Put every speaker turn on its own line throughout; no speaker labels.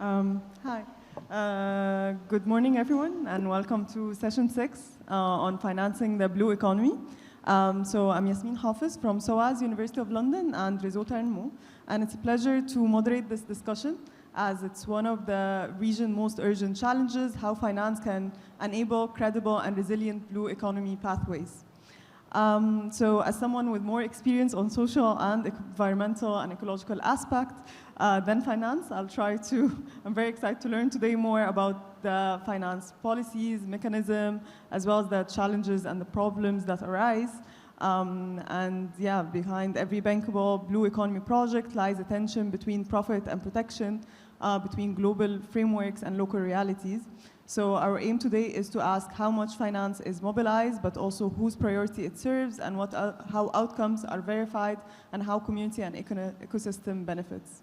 Hi. Good morning, everyone, and welcome to session 6 on financing the blue economy. So I'm Yasmin Hafiz from SOAS, University of London, and Risota and Mo. And it's a pleasure to moderate this discussion as it's one of the region's most urgent challenges, how finance can enable credible and resilient blue economy pathways. So as someone with more experience on social and environmental and ecological aspects than finance, I'm very excited to learn today more about the finance policies, mechanism, as well as the challenges and the problems that arise. Behind every bankable blue economy project lies a tension between profit and protection, between global frameworks and local realities. So our aim today is to ask how much finance is mobilized, but also whose priority it serves, and how outcomes are verified, and how community and ecosystem benefits.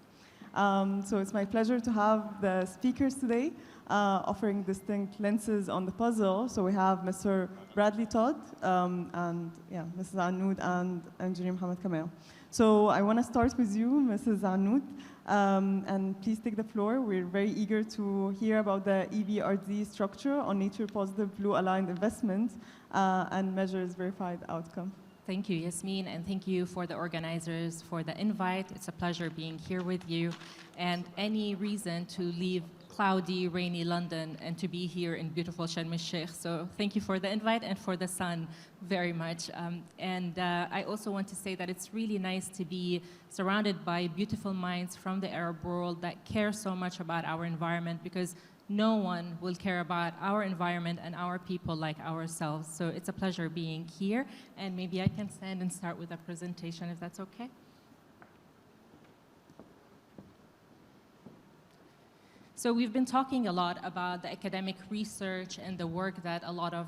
So it's my pleasure to have the speakers today offering distinct lenses on the puzzle. So we have Mr. Bradley Todd, Mrs. Anoud, and Engineer Mohammed Kamal. So I want to start with you, Mrs. Anoud, and please take the floor. We're very eager to hear about the EBRD structure on nature-positive, blue-aligned investments and measures verified outcome.
Thank you, Yasmin, and thank you for the organizers for the invite. It's a pleasure being here with you, and any reason to leave cloudy, rainy London and to be here in beautiful Sharm El-Sheikh. So thank you for the invite and for the sun very much. I also want to say that it's really nice to be surrounded by beautiful minds from the Arab world that care so much about our environment, because no one will care about our environment and our people like ourselves. So it's a pleasure being here, and maybe I can stand and start with a presentation if that's okay. So we've been talking a lot about the academic research and the work that a lot of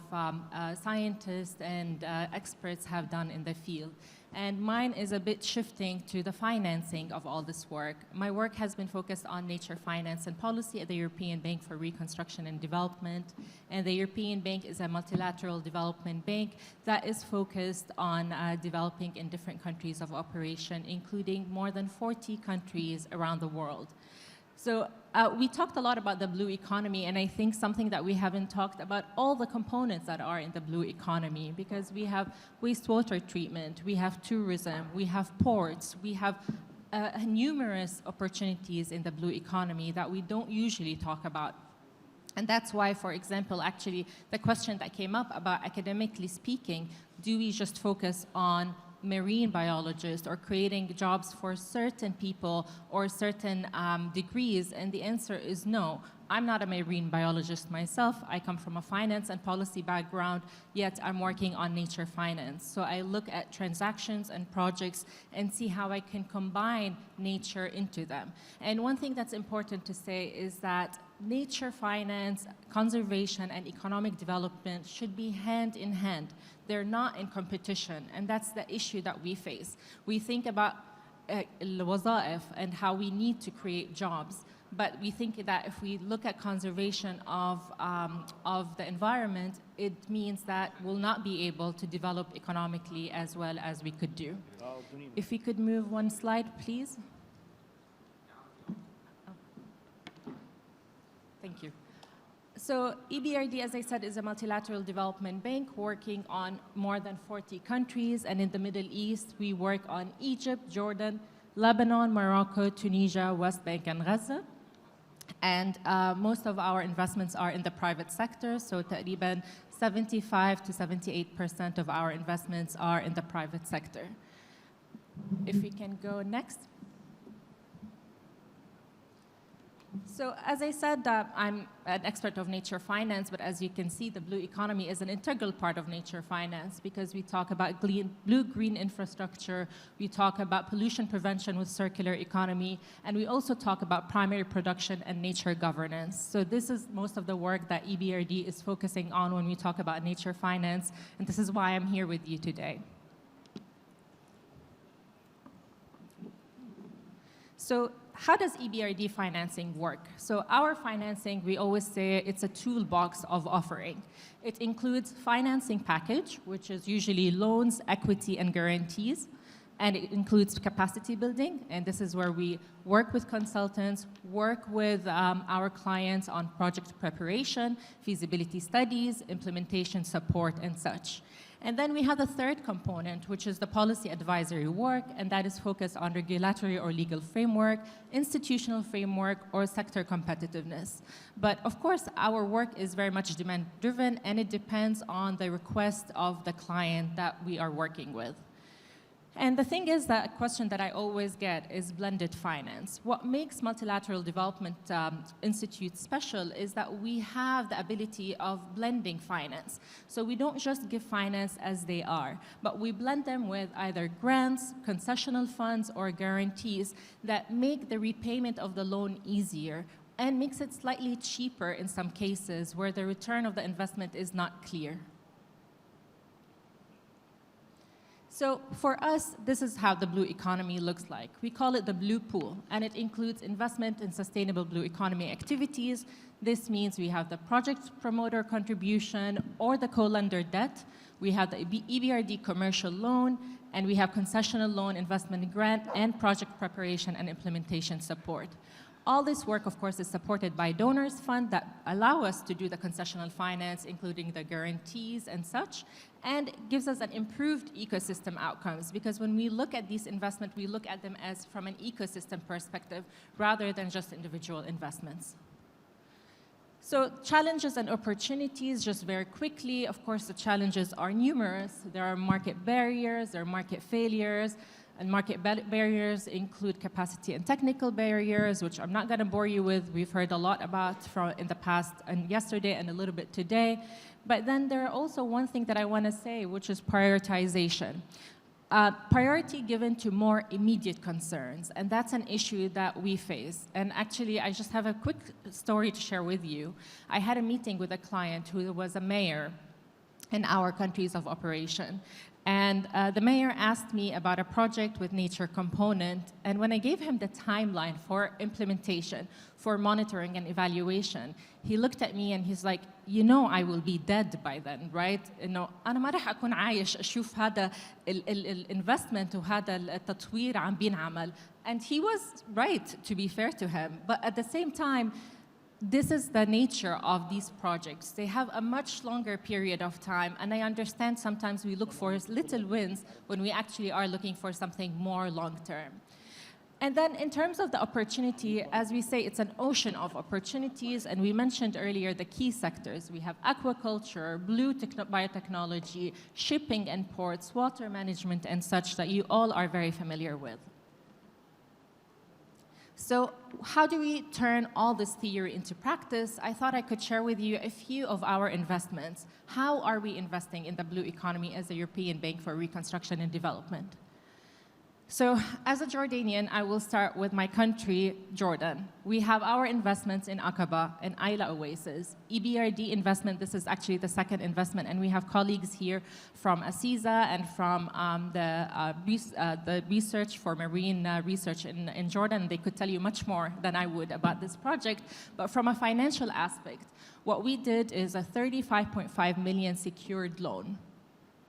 scientists and experts have done in the field. And mine is a bit shifting to the financing of all this work. My work has been focused on nature finance and policy at the European Bank for Reconstruction and Development. And the European Bank is a multilateral development bank that is focused on developing in different countries of operation, including more than 40 countries around the world. So we talked a lot about the blue economy, and I think something that we haven't talked about all the components that are in the blue economy, because we have wastewater treatment, we have tourism, we have ports, we have numerous opportunities in the blue economy that we don't usually talk about. And that's why, for example, actually, the question that came up about academically speaking, do we just focus on marine biologists or creating jobs for certain people or certain degrees? And the answer is no. I'm not a marine biologist myself. I come from a finance and policy background, yet I'm working on nature finance. So I look at transactions and projects and see how I can combine nature into them. And one thing that's important to say is that nature finance, conservation, and economic development should be hand in hand. They're not in competition, and that's the issue that we face. We think about الوظائف and how we need to create jobs, but we think that if we look at conservation of the environment, it means that we'll not be able to develop economically as well as we could do. If we could move one slide, please. Thank you. So EBRD, as I said, is a multilateral development bank working on more than 40 countries. And in the Middle East, we work on Egypt, Jordan, Lebanon, Morocco, Tunisia, West Bank, and Gaza. And most of our investments are in the private sector. So تقريباً 75 to 78% of our investments are in the private sector. If we can go next. So as I said, I'm an expert of nature finance, but as you can see, the blue economy is an integral part of nature finance, because we talk about blue-green infrastructure, we talk about pollution prevention with circular economy, and we also talk about primary production and nature governance. So this is most of the work that EBRD is focusing on when we talk about nature finance, and this is why I'm here with you today. So how does EBRD financing work? So our financing, we always say it's a toolbox of offering. It includes financing package, which is usually loans, equity, and guarantees. And it includes capacity building, and this is where we work with consultants, work with our clients on project preparation, feasibility studies, implementation support, and such. And then we have the third component, which is the policy advisory work, and that is focused on regulatory or legal framework, institutional framework, or sector competitiveness. But of course, our work is very much demand-driven, and it depends on the request of the client that we are working with. And the thing is that a question that I always get is blended finance. What makes multilateral development institutes special is that we have the ability of blending finance. So we don't just give finance as they are, but we blend them with either grants, concessional funds, or guarantees that make the repayment of the loan easier and makes it slightly cheaper in some cases where the return of the investment is not clear. So for us, this is how the blue economy looks like. We call it the blue pool, and it includes investment in sustainable blue economy activities. This means we have the project promoter contribution or the co-lender debt. We have the EBRD commercial loan, and we have concessional loan, investment grant, and project preparation and implementation support. All this work, of course, is supported by donors fund that allow us to do the concessional finance, including the guarantees and such, and gives us an improved ecosystem outcomes, because when we look at these investments, we look at them as from an ecosystem perspective rather than just individual investments. So challenges and opportunities, just very quickly, of course, the challenges are numerous. There are market barriers, there are market failures, and market barriers include capacity and technical barriers, which I'm not going to bore you with. We've heard a lot about from in the past and yesterday and a little bit today. But then there are also one thing that I want to say, which is prioritization. Priority given to more immediate concerns, and that's an issue that we face. And actually, I just have a quick story to share with you. I had a meeting with a client who was a mayor in our countries of operation. And the mayor asked me about a project with nature component, and when I gave him the timeline for implementation, for monitoring and evaluation, he looked at me and he's like, you know, I will be dead by then, right? إنه أنا ما رح أكون عايش أشوف هذا الانvestment وهذا التطوير عم بينعمل. And he was right, to be fair to him, but at the same time, this is the nature of these projects. They have a much longer period of time, and I understand sometimes we look for little wins when we actually are looking for something more long-term. And then in terms of the opportunity, as we say, it's an ocean of opportunities, and we mentioned earlier the key sectors. We have aquaculture, blue biotechnology, shipping and ports, water management, and such that you all are very familiar with. So how do we turn all this theory into practice? I thought I could share with you a few of our investments. How are we investing in the blue economy as a European Bank for Reconstruction and Development? So as a Jordanian, I will start with my country, Jordan. We have our investments in Aqaba and Ayla Oasis. EBRD investment, this is actually the second investment, and we have colleagues here from ASISA and from the research for marine research in Jordan. They could tell you much more than I would about this project. But from a financial aspect, what we did is a 35.5 million secured loan.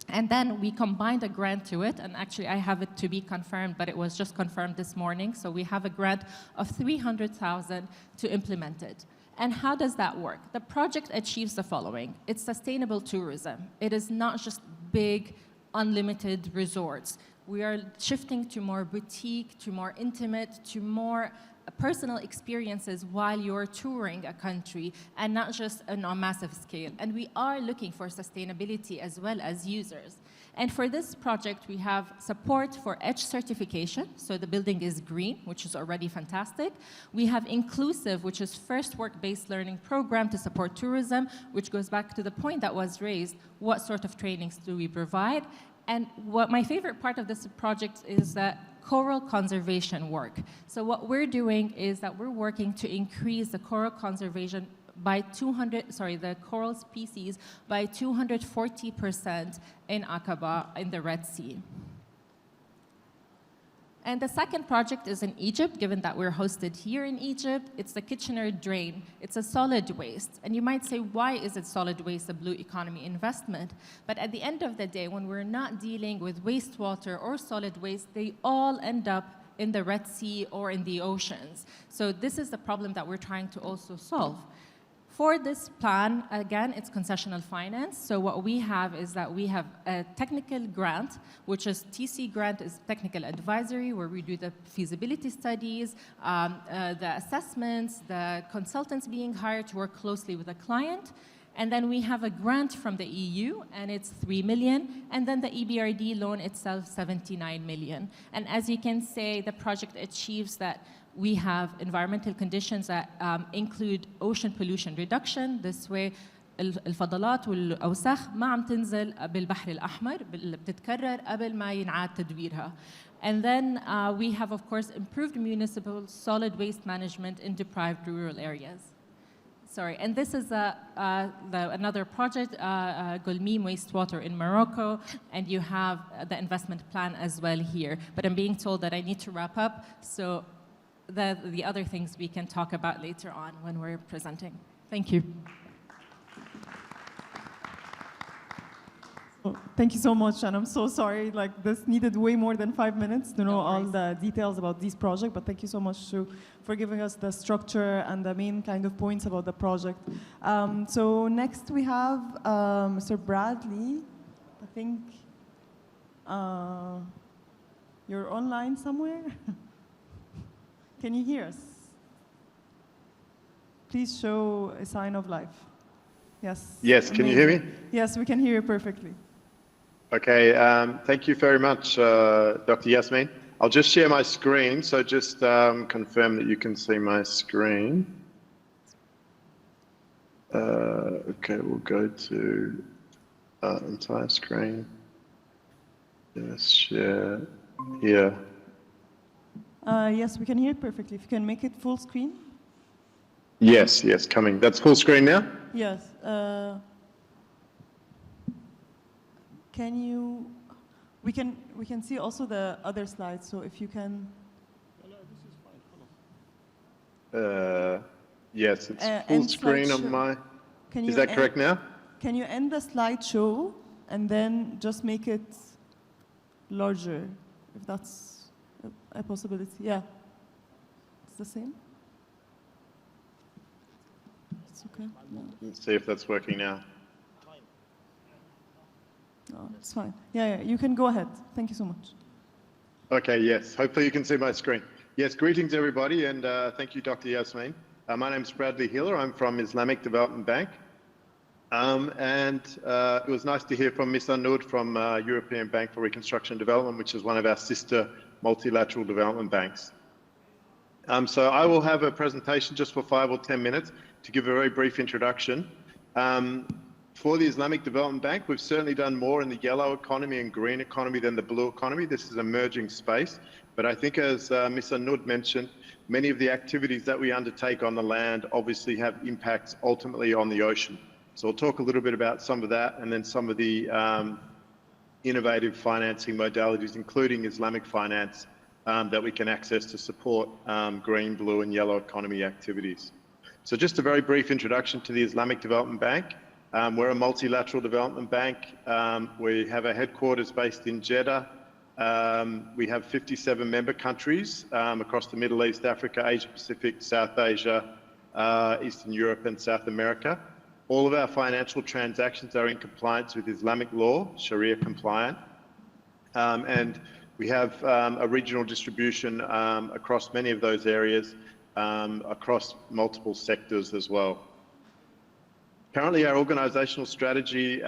And then we combined a grant to it, and actually I have it to be confirmed, but it was just confirmed this morning. So we have a grant of 300,000 to implement it. And how does that work? The project achieves the following. It's sustainable tourism. It is not just big, unlimited resorts. We are shifting to more boutique, to more intimate, to more personal experiences while you're touring a country, and not just on a massive scale. And we are looking for sustainability as well as users. And for this project, we have support for EDGE certification, so the building is green, which is already fantastic. We have inclusive, which is first work-based learning program to support tourism, which goes back to the point that was raised, what sort of trainings do we provide? And what my favorite part of this project is that coral conservation work. So what we're doing is that we're working to increase the coral conservation by the coral species by 240% in Aqaba in the Red Sea. And the second project is in Egypt, given that we're hosted here in Egypt. It's the Kitchener Drain. It's a solid waste. And you might say, why is it solid waste, a blue economy investment? But at the end of the day, when we're not dealing with wastewater or solid waste, they all end up in the Red Sea or in the oceans. So this is the problem that we're trying to also solve. For this plan, again, it's concessional finance. So what we have is that we have a technical grant, which is TC grant is technical advisory, where we do the feasibility studies, the assessments, the consultants being hired to work closely with the client. And then we have a grant from the EU, and it's 3 million. And then the EBRD loan itself, 79 million. And as you can say, the project achieves that we have environmental conditions that include ocean pollution reduction. This way, الفضلات والأوساخ ما عم تنزل بالبحر الأحمر، بتتكرر قبل ما ينعاد تدويرها. And then we have, of course, improved municipal solid waste management in deprived rural areas. Sorry, and this is another project, Gulmim wastewater in Morocco, and you have the investment plan as well here. But I'm being told that I need to wrap up, so the other things we can talk about later on when we're presenting. Thank you.
Thank you so much, and I'm so sorry, like this needed way more than 5 minutes to know all the details about this project, but thank you so much for giving us the structure and the main kind of points about the project. So next we have Mr. Bradley. I think you're online somewhere. Can you hear us? Please show a sign of life. Yes.
Yes, can you hear me?
Yes, we can hear you perfectly.
Okay, thank you very much, Dr. Yasmin. I'll just share my screen, so just confirm that you can see my screen. Okay, we'll go to entire screen. Yes, share here.
Yes, we can hear it perfectly. If you can make it full screen.
Yes, yes, coming. That's full screen now?
Yes. Can you? We can see also the other slides. So if you can.
Yes, it's full screen on my. Is that correct now?
Can you end the slideshow and then just make it larger, if that's a possibility? Yeah. It's the same. It's okay. No.
Let's see if that's working now.
No, it's fine. Yeah, you can go ahead. Thank you so much.
Okay, yes. Hopefully you can see my screen. Yes, greetings everybody, and thank you, Dr. Yasmin. My name is Bradley Hiller. I'm from Islamic Development Bank. It was nice to hear from Ms. Anoud from European Bank for Reconstruction and Development, which is one of our sister multilateral development banks. So I will have a presentation just for 5 or 10 minutes to give a very brief introduction. For the Islamic Development Bank, we've certainly done more in the yellow economy and green economy than the blue economy. This is an emerging space. But I think, as Ms. Anoud mentioned, many of the activities that we undertake on the land obviously have impacts ultimately on the ocean. So we'll talk a little bit about some of that, and then some of the innovative financing modalities, including Islamic finance, that we can access to support green, blue, and yellow economy activities. So just a very brief introduction to the Islamic Development Bank. We're a multilateral development bank. We have our headquarters based in Jeddah. We have 57 member countries across the Middle East, Africa, Asia Pacific, South Asia, Eastern Europe, and South America. All of our financial transactions are in compliance with Islamic law, Sharia compliant. And we have a regional distribution across many of those areas, across multiple sectors as well. Currently, our organisational strategy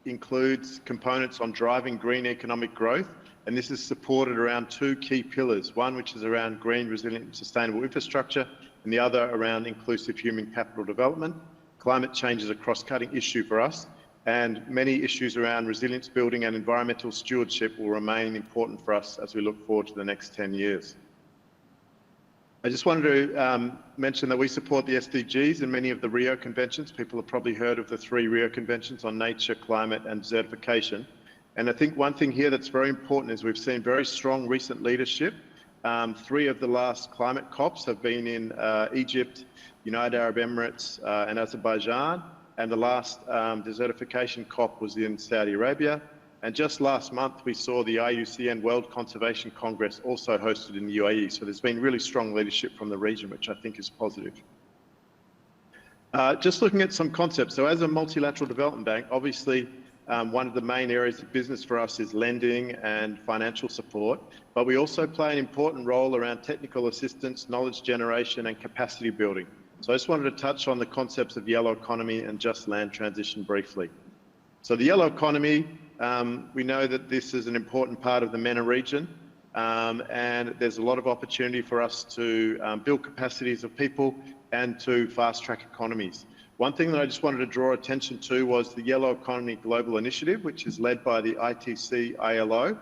includes components on driving green economic growth, and this is supported around 2 key pillars, one which is around green, resilient and sustainable infrastructure, and the other around inclusive human capital development. Climate change is a cross-cutting issue for us, and many issues around resilience building and environmental stewardship will remain important for us as we look forward to the next 10 years. I just wanted to mention that we support the SDGs and many of the Rio Conventions. People have probably heard of the 3 Rio Conventions on nature, climate and desertification. And I think one thing here that's very important is we've seen very strong recent leadership. 3 of the last climate COPs have been in Egypt, United Arab Emirates, and Azerbaijan. And the last desertification COP was in Saudi Arabia. And just last month, we saw the IUCN World Conservation Congress also hosted in the UAE. So there's been really strong leadership from the region, which I think is positive. Just looking at some concepts. So as a multilateral development bank, obviously, one of the main areas of business for us is lending and financial support, but we also play an important role around technical assistance, knowledge generation, and capacity building. So I just wanted to touch on the concepts of yellow economy and just land transition briefly. So the yellow economy, we know that this is an important part of the MENA region, and there's a lot of opportunity for us to build capacities of people and to fast-track economies. One thing that I just wanted to draw attention to was the Yellow Economy Global Initiative, which is led by the ITC ILO,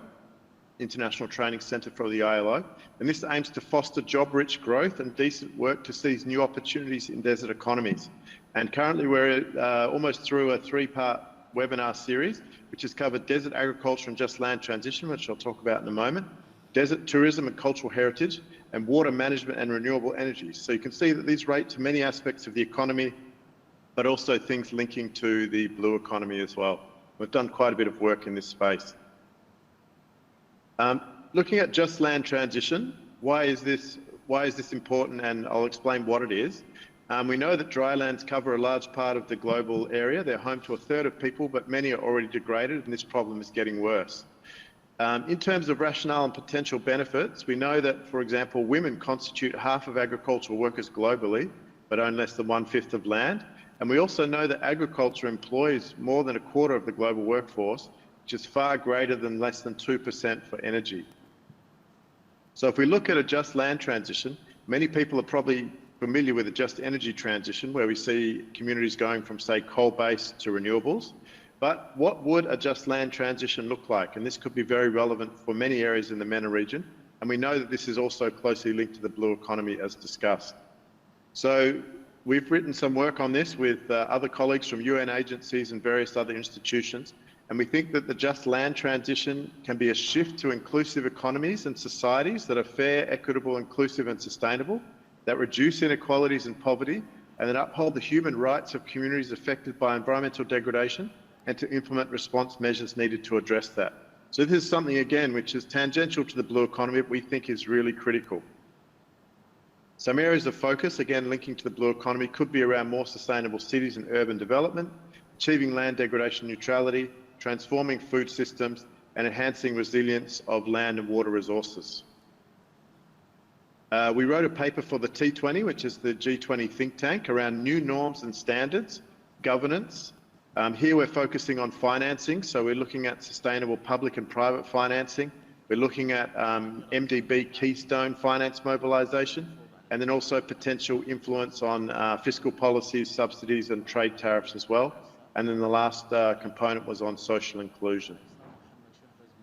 International Training Centre for the ILO. And this aims to foster job-rich growth and decent work to seize new opportunities in desert economies. And currently we're almost through a 3-part webinar series, which has covered desert agriculture and just land transition, which I'll talk about in a moment, desert tourism and cultural heritage, and water management and renewable energy. So you can see that these relate to many aspects of the economy, but also things linking to the blue economy as well. We've done quite a bit of work in this space. Looking at just land transition, why is this important? And I'll explain what it is. We know that dry lands cover a large part of the global area. They're home to 1/3 of people, but many are already degraded, and this problem is getting worse. In terms of rationale and potential benefits, we know that, for example, women constitute half of agricultural workers globally, but own less than 1/5 of land. And we also know that agriculture employs more than 1/4 of the global workforce, which is far greater than less than 2% for energy. So if we look at a just land transition, many people are probably familiar with a just energy transition, where we see communities going from, say, coal-based to renewables. But what would a just land transition look like? And this could be very relevant for many areas in the MENA region. And we know that this is also closely linked to the blue economy, as discussed. So we've written some work on this with other colleagues from UN agencies and various other institutions. And we think that the just land transition can be a shift to inclusive economies and societies that are fair, equitable, inclusive, and sustainable, that reduce inequalities and poverty, and that uphold the human rights of communities affected by environmental degradation, and to implement response measures needed to address that. So this is something, again, which is tangential to the blue economy, but we think is really critical. Some areas of focus, again, linking to the blue economy, could be around more sustainable cities and urban development, achieving land degradation neutrality, transforming food systems, and enhancing resilience of land and water resources. We wrote a paper for the T20, which is the G20 think tank, around new norms and standards, governance. Here we're focusing on financing, so we're looking at sustainable public and private financing. We're looking at MDB Keystone finance mobilisation, and then also potential influence on fiscal policies, subsidies and trade tariffs as well. And then the last component was on social inclusion.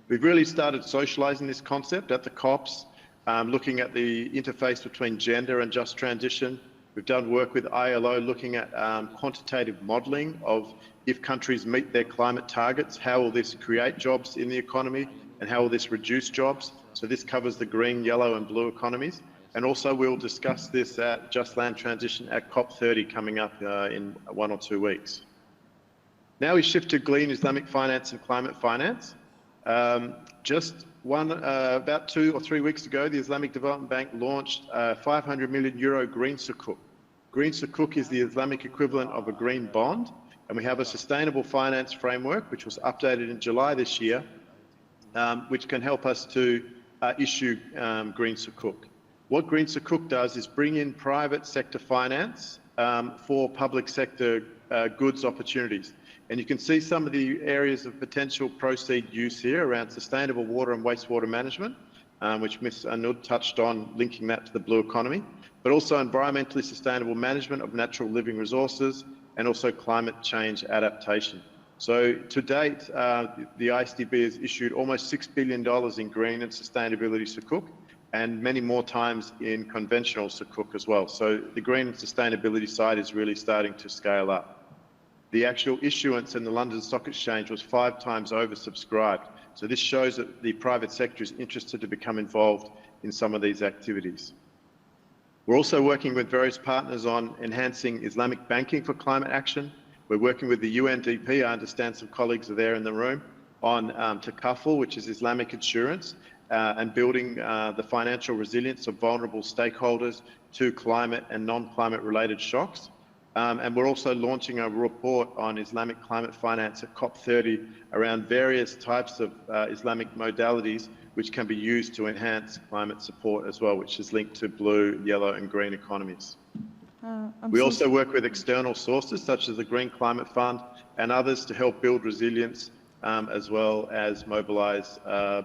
We've really started socialising this concept at the COPs, looking at the interface between gender and just transition. We've done work with ILO looking at quantitative modelling of, if countries meet their climate targets, how will this create jobs in the economy and how will this reduce jobs? So this covers the green, yellow and blue economies. And also we'll discuss this at Just Land Transition at COP30 coming up in 1 or 2 weeks. Now we shift to green Islamic finance and climate finance. About 2 or 3 weeks ago, the Islamic Development Bank launched a €500 million green sukuk. Green sukuk is the Islamic equivalent of a green bond, and we have a sustainable finance framework which was updated in July this year, which can help us to issue green sukuk. What green sukuk does is bring in private sector finance for public sector goods opportunities. And you can see some of the areas of potential proceed use here around sustainable water and wastewater management, which Ms. Anud touched on, linking that to the blue economy, but also environmentally sustainable management of natural living resources and also climate change adaptation. So to date, the ISDB has issued almost $6 billion in green and sustainability sukuk, and many more times in conventional sukuk as well. So the green and sustainability side is really starting to scale up. The actual issuance in the London Stock Exchange was 5 times oversubscribed. So this shows that the private sector is interested to become involved in some of these activities. We're also working with various partners on enhancing Islamic banking for climate action. We're working with the UNDP, I understand some colleagues are there in the room, on takaful, which is Islamic insurance, and building the financial resilience of vulnerable stakeholders to climate and non-climate related shocks. And we're also launching a report on Islamic climate finance at COP30 around various types of Islamic modalities which can be used to enhance climate support as well, which is linked to blue, yellow and green economies. We also work with external sources such as the Green Climate Fund and others to help build resilience as well as mobilise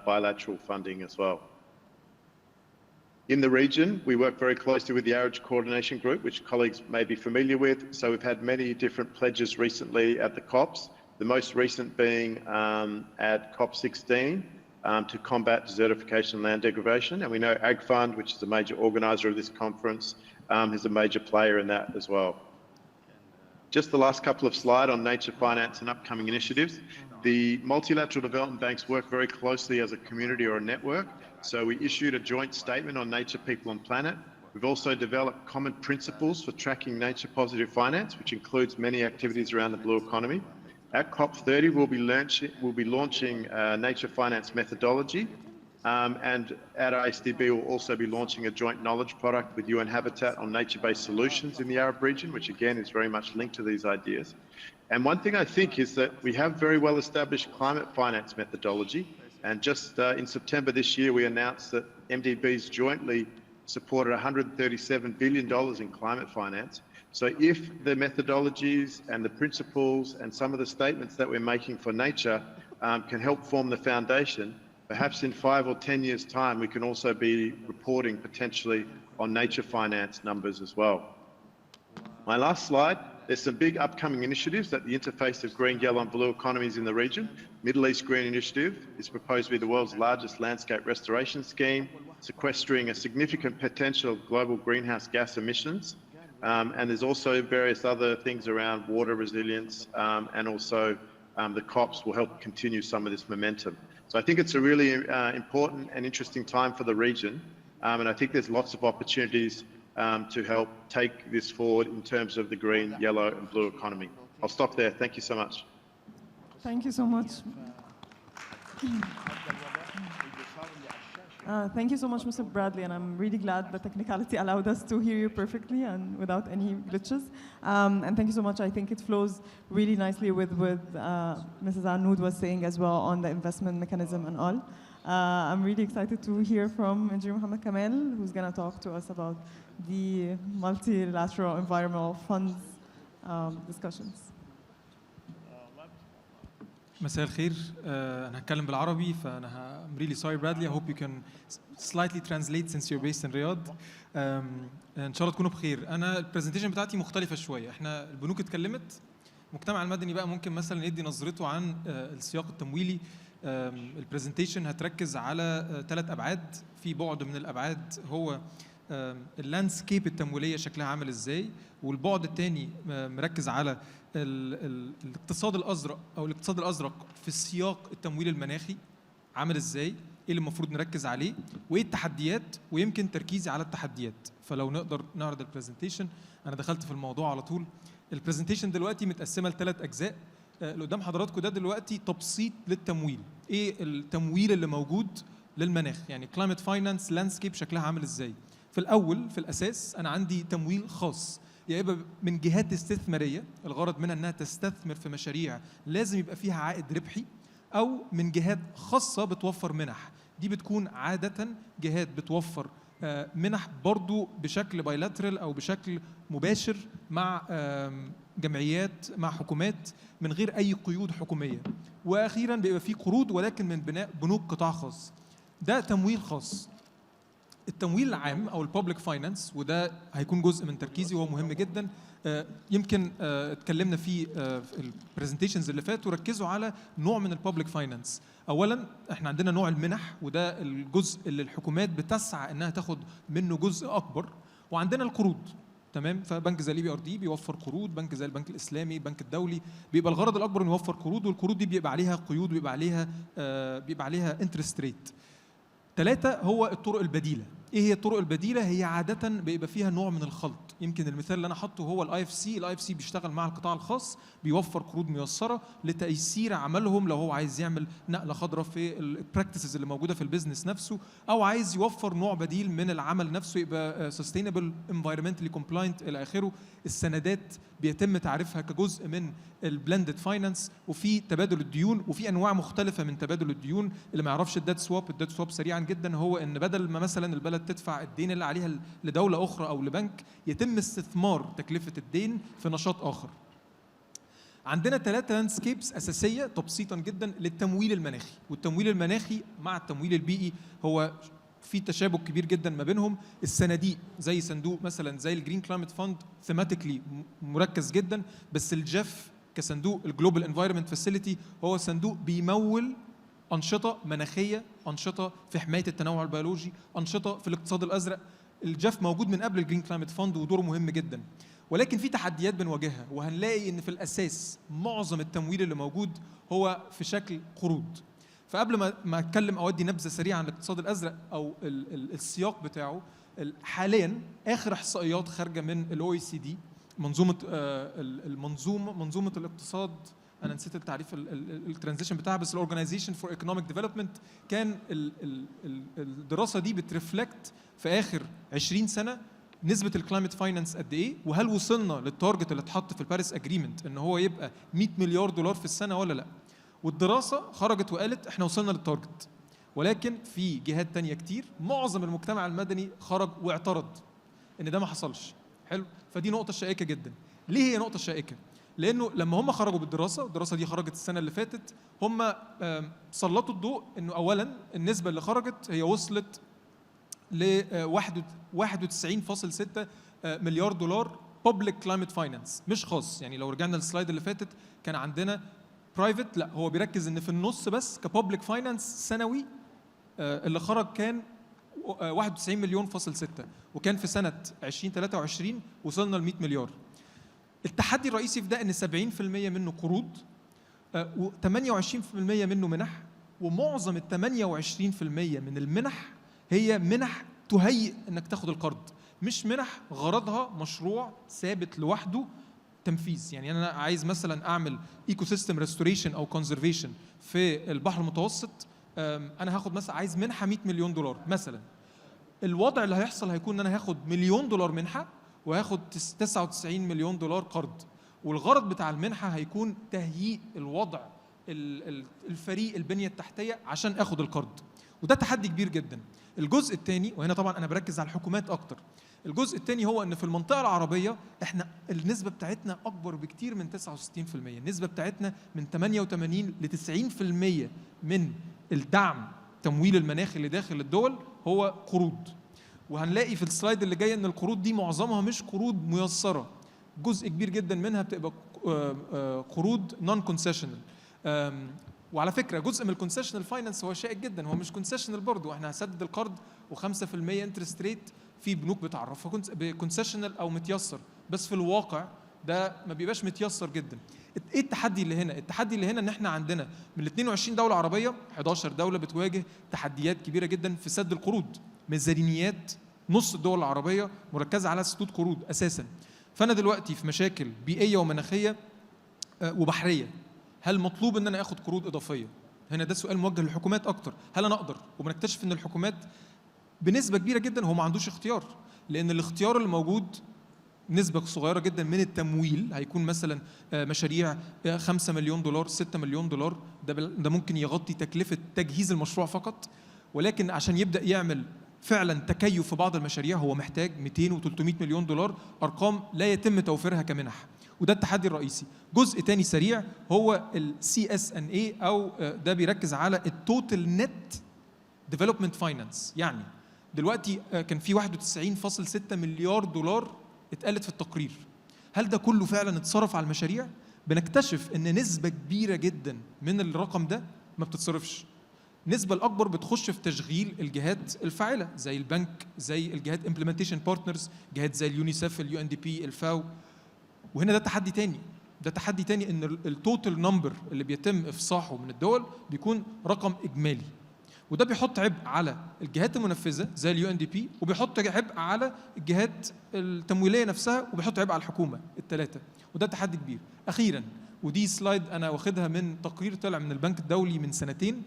bilateral funding as well. In the region, we work very closely with the Arage Coordination Group, which colleagues may be familiar with. So we've had many different pledges recently at the COPs, the most recent being at COP16 to combat desertification and land degradation. And we know AgFund, which is a major organiser of this conference, is a major player in that as well. Just the last couple of slides on nature finance and upcoming initiatives. The multilateral development banks work very closely as a community or a network. So we issued a joint statement on nature, people and planet. We've also developed common principles for tracking nature positive finance, which includes many activities around the blue economy. At COP30, we'll be launching nature finance methodology. And at ISDB, we'll also be launching a joint knowledge product with UN Habitat on nature-based solutions in the Arab region, which again is very much linked to these ideas. And one thing I think is that we have very well-established climate finance methodology. And just in September this year, we announced that MDBs jointly supported $137 billion in climate finance. So if the methodologies and the principles and some of the statements that we're making for nature can help form the foundation, perhaps in 5 or 10 years' time, we can also be reporting potentially on nature finance numbers as well. My last slide, there's some big upcoming initiatives at the interface of green, yellow and blue economies in the region. Middle East Green Initiative is proposed to be the world's largest landscape restoration scheme, sequestering a significant potential of global greenhouse gas emissions. And there's also various other things around water resilience and also the COPs will help continue some of this momentum. So I think it's a really important and interesting time for the region. And I think there's lots of opportunities to help take this forward in terms of the green, yellow and blue economy. I'll stop there. Thank you so much.
Thank you so much. Thank you so much, Mr. Bradley, and I'm really glad the technicality allowed us to hear you perfectly and without any glitches. And thank you so much. I think it flows really nicely with Mrs. Anoud was saying as well on the investment mechanism and all. I'm really excited to hear from Engineer Mohammed Kamal, who's going to talk to us about the multilateral environmental funds discussions.
مساء الخير. أنا هتكلم بالعربي فأنا I'm really sorry Bradley. I hope you can slightly translate since you're based in Riyadh. إن شاء الله تكونوا بخير. أنا البرزنتيشن بتاعتي مختلفة شوية. إحنا البنوك اتكلمت. المجتمع المدني بقى ممكن مثلا يدي نظرته عن السياق التمويلي. البرزنتيشن هتركز على 3 أبعاد. في بعد من الأبعاد هو اللاندسكيب التمويلية شكلها عامل إزاي، والبعد الثاني مركز على الاقتصاد الأزرق أو الاقتصاد الأزرق في السياق التمويل المناخي عامل إزاي، إيه اللي المفروض نركز عليه، وإيه التحديات، ويمكن تركيزي على التحديات. فلو نقدر نعرض البرزنتيشن. أنا دخلت في الموضوع على طول. البرزنتيشن دلوقتي متقسمة ل3 أجزاء. اللي قدام حضراتكم ده دلوقتي تبسيط للتمويل. إيه التمويل اللي موجود للمناخ، يعني كلايمت فاينانس لاندسكيب شكلها عامل إزاي. في الأول في الأساس أنا عندي تمويل خاص، يا إما من جهات استثمارية الغرض منها أنها تستثمر في مشاريع لازم يبقى فيها عائد ربحي، أو من جهات خاصة بتوفر منح. دي بتكون عادة جهات بتوفر منح برضو بشكل بايلاترال أو بشكل مباشر مع جمعيات مع حكومات من غير أي قيود حكومية. وأخيرا بيبقى فيه قروض ولكن من بناء بنوك قطاع خاص. ده تمويل خاص. التمويل العام او الببليك فاينانس، وده هيكون جزء من تركيزي وهو مهم جدا. يمكن اتكلمنا فيه في البرزنتيشنز اللي فاتوا، ركزوا على نوع من الببليك فاينانس. اولا احنا عندنا نوع المنح، وده الجزء اللي الحكومات بتسعى انها تاخد منه جزء اكبر، وعندنا القروض. تمام. فبنك زي الBRD بيوفر قروض، بنك زي البنك الاسلامي، البنك الدولي، بيبقى الغرض الاكبر انه يوفر قروض، والقروض دي بيبقى عليها قيود وبيبقى عليها انترست ريت. 3 هو الطرق البديله. ايه هي الطرق البديله؟ هي عاده بيبقى فيها نوع من الخلط. يمكن المثال اللي انا حاطه هو الIFC بيشتغل مع القطاع الخاص، بيوفر قروض ميسره لتيسير عملهم لو هو عايز يعمل نقله خضراء في البراكتسز اللي موجوده في البيزنس نفسه، او عايز يوفر نوع بديل من العمل نفسه يبقى sustainable environmentally compliant الى اخره. السندات بيتم تعريفها كجزء من البلندد فاينانس، وفي تبادل الديون، وفي انواع مختلفه من تبادل الديون. اللي ما يعرفش الديت سواب سريعا جدا هو ان بدل ما مثلا البلد تدفع الدين اللي عليها لدوله اخرى او لبنك، يتم استثمار تكلفه الدين في نشاط اخر. عندنا 3 لاندسكيبس اساسيه تبسيطا جدا للتمويل المناخي، والتمويل المناخي مع التمويل البيئي هو في تشابك كبير جدا ما بينهم. الصناديق زي صندوق مثلا زي الجرين كلايمت فاند ثيماتيكلي مركز جدا، بس الجاف كصندوق الجلوبال انفايرمنت فاسيليتي هو صندوق بيمول انشطه مناخيه، انشطه في حمايه التنوع البيولوجي، انشطه في الاقتصاد الازرق. الجاف موجود من قبل الجرين كلايمت فاند ودوره مهم جدا، ولكن في تحديات بنواجهها، وهنلاقي ان في الاساس معظم التمويل اللي موجود هو في شكل قروض. فقبل ما اتكلم اودي نبذه سريعه عن الاقتصاد الازرق او السياق بتاعه، حاليا اخر احصائيات خارجه من الOECD، منظومه الاقتصاد، انا نسيت التعريف الترانزيشن بتاعها، بس الاورجنايزيشن فور ايكونوميك ديفلوبمنت. كان الدراسه دي بترفلكت في اخر 20 سنه نسبه الكلايمت فاينانس قد ايه، وهل وصلنا للتارجت اللي اتحط في الباريس اجريمنت ان هو يبقى 100 مليار دولار في السنه ولا لا. والدراسه خرجت وقالت احنا وصلنا للتارجت، ولكن في جهات تانية كتير، معظم المجتمع المدني خرج واعترض ان ده ما حصلش. حلو. فدي نقطه شائكه جدا. ليه هي نقطه شائكه؟ لانه لما هم خرجوا بالدراسه، الدراسه دي خرجت السنه اللي فاتت، هم سلطوا الضوء انه اولا النسبه اللي خرجت هي وصلت ل 91.6 مليار دولار public climate finance، مش خاص. يعني لو رجعنا للسلايد اللي فاتت كان عندنا برايفت، لا هو بيركز ان في النص بس كبابليك فاينانس سنوي اللي خرج كان 91 مليون فاصل 6، وكان في سنه 2023 وصلنا ل 100 مليار. التحدي الرئيسي في ده ان 70% منه قروض و28% منه منح، ومعظم ال 28% من المنح هي منح تهيئ انك تاخد القرض، مش منح غرضها مشروع ثابت لوحده تنفيذ. يعني انا عايز مثلا اعمل ايكو سيستم ريستوريشن او كونزرفيشن في البحر المتوسط، انا هاخد مثلا عايز منحه 100 مليون دولار مثلا. الوضع اللي هيحصل هيكون ان انا هاخد مليون دولار منحه وهاخد 99 مليون دولار قرض، والغرض بتاع المنحه هيكون تهيئ الوضع الفريق البنيه التحتيه عشان اخد القرض، وده تحدي كبير جدا. الجزء الثاني، وهنا طبعا انا بركز على الحكومات اكتر، الجزء الثاني هو ان في المنطقه العربيه احنا النسبه بتاعتنا اكبر بكتير من 69%. النسبه بتاعتنا من 88 ل 90% من الدعم تمويل المناخ اللي داخل الدول هو قروض. وهنلاقي في السلايد اللي جاي ان القروض دي معظمها مش قروض ميسره، جزء كبير جدا منها بتبقى قروض نون كونسيشنال. وعلى فكره جزء من الكونسيشنال فاينانس هو شائك جدا، هو مش كونسيشنال برضه، احنا هسدد القرض و5% انترست ريت، في بنوك بتعرفها بكونسيشنال او متيسر، بس في الواقع ده ما بيبقاش متيسر جدا. ايه التحدي اللي هنا؟ التحدي اللي هنا ان احنا عندنا من ال 22 دوله عربيه 11 دوله بتواجه تحديات كبيره جدا في سد القروض. ميزانيات نص الدول العربيه مركزه على سدود قروض اساسا. فانا دلوقتي في مشاكل بيئيه ومناخيه وبحريه، هل مطلوب ان انا اخد قروض اضافيه؟ هنا ده سؤال موجه للحكومات اكتر، هل انا اقدر؟ وبنكتشف ان الحكومات بنسبه كبيره جدا هو ما عندوش اختيار، لان الاختيار اللي موجود نسبه صغيره جدا من التمويل هيكون مثلا مشاريع 5 مليون دولار 6 مليون دولار، ده ممكن يغطي تكلفه تجهيز المشروع فقط، ولكن عشان يبدا يعمل فعلا تكيف في بعض المشاريع هو محتاج 200 و300 مليون دولار، ارقام لا يتم توفيرها كمنح، وده التحدي الرئيسي. جزء تاني سريع هو CSNA، او ده بيركز على التوتال نت ديفلوبمنت فاينانس. يعني دلوقتي كان في 91.6 مليار دولار اتقالت في التقرير، هل ده كله فعلا اتصرف على المشاريع؟ بنكتشف ان نسبه كبيره جدا من الرقم ده ما بتتصرفش. النسبه الاكبر بتخش في تشغيل الجهات الفاعله زي البنك، زي الجهات امبلمنتيشن بارتنرز، جهات زي اليونيسف، اليو ان دي بي، الفاو. وهنا ده تحدي تاني، ده تحدي تاني ان التوتال نمبر اللي بيتم افصاحه من الدول بيكون رقم اجمالي، وده بيحط عبء على الجهات المنفذه زي اليو ان دي بي، وبيحط عبء على الجهات التمويليه نفسها، وبيحط عبء على الحكومه، الثلاثه. وده تحدي كبير. اخيرا، ودي سلايد انا واخدها من تقرير طلع من البنك الدولي من سنتين،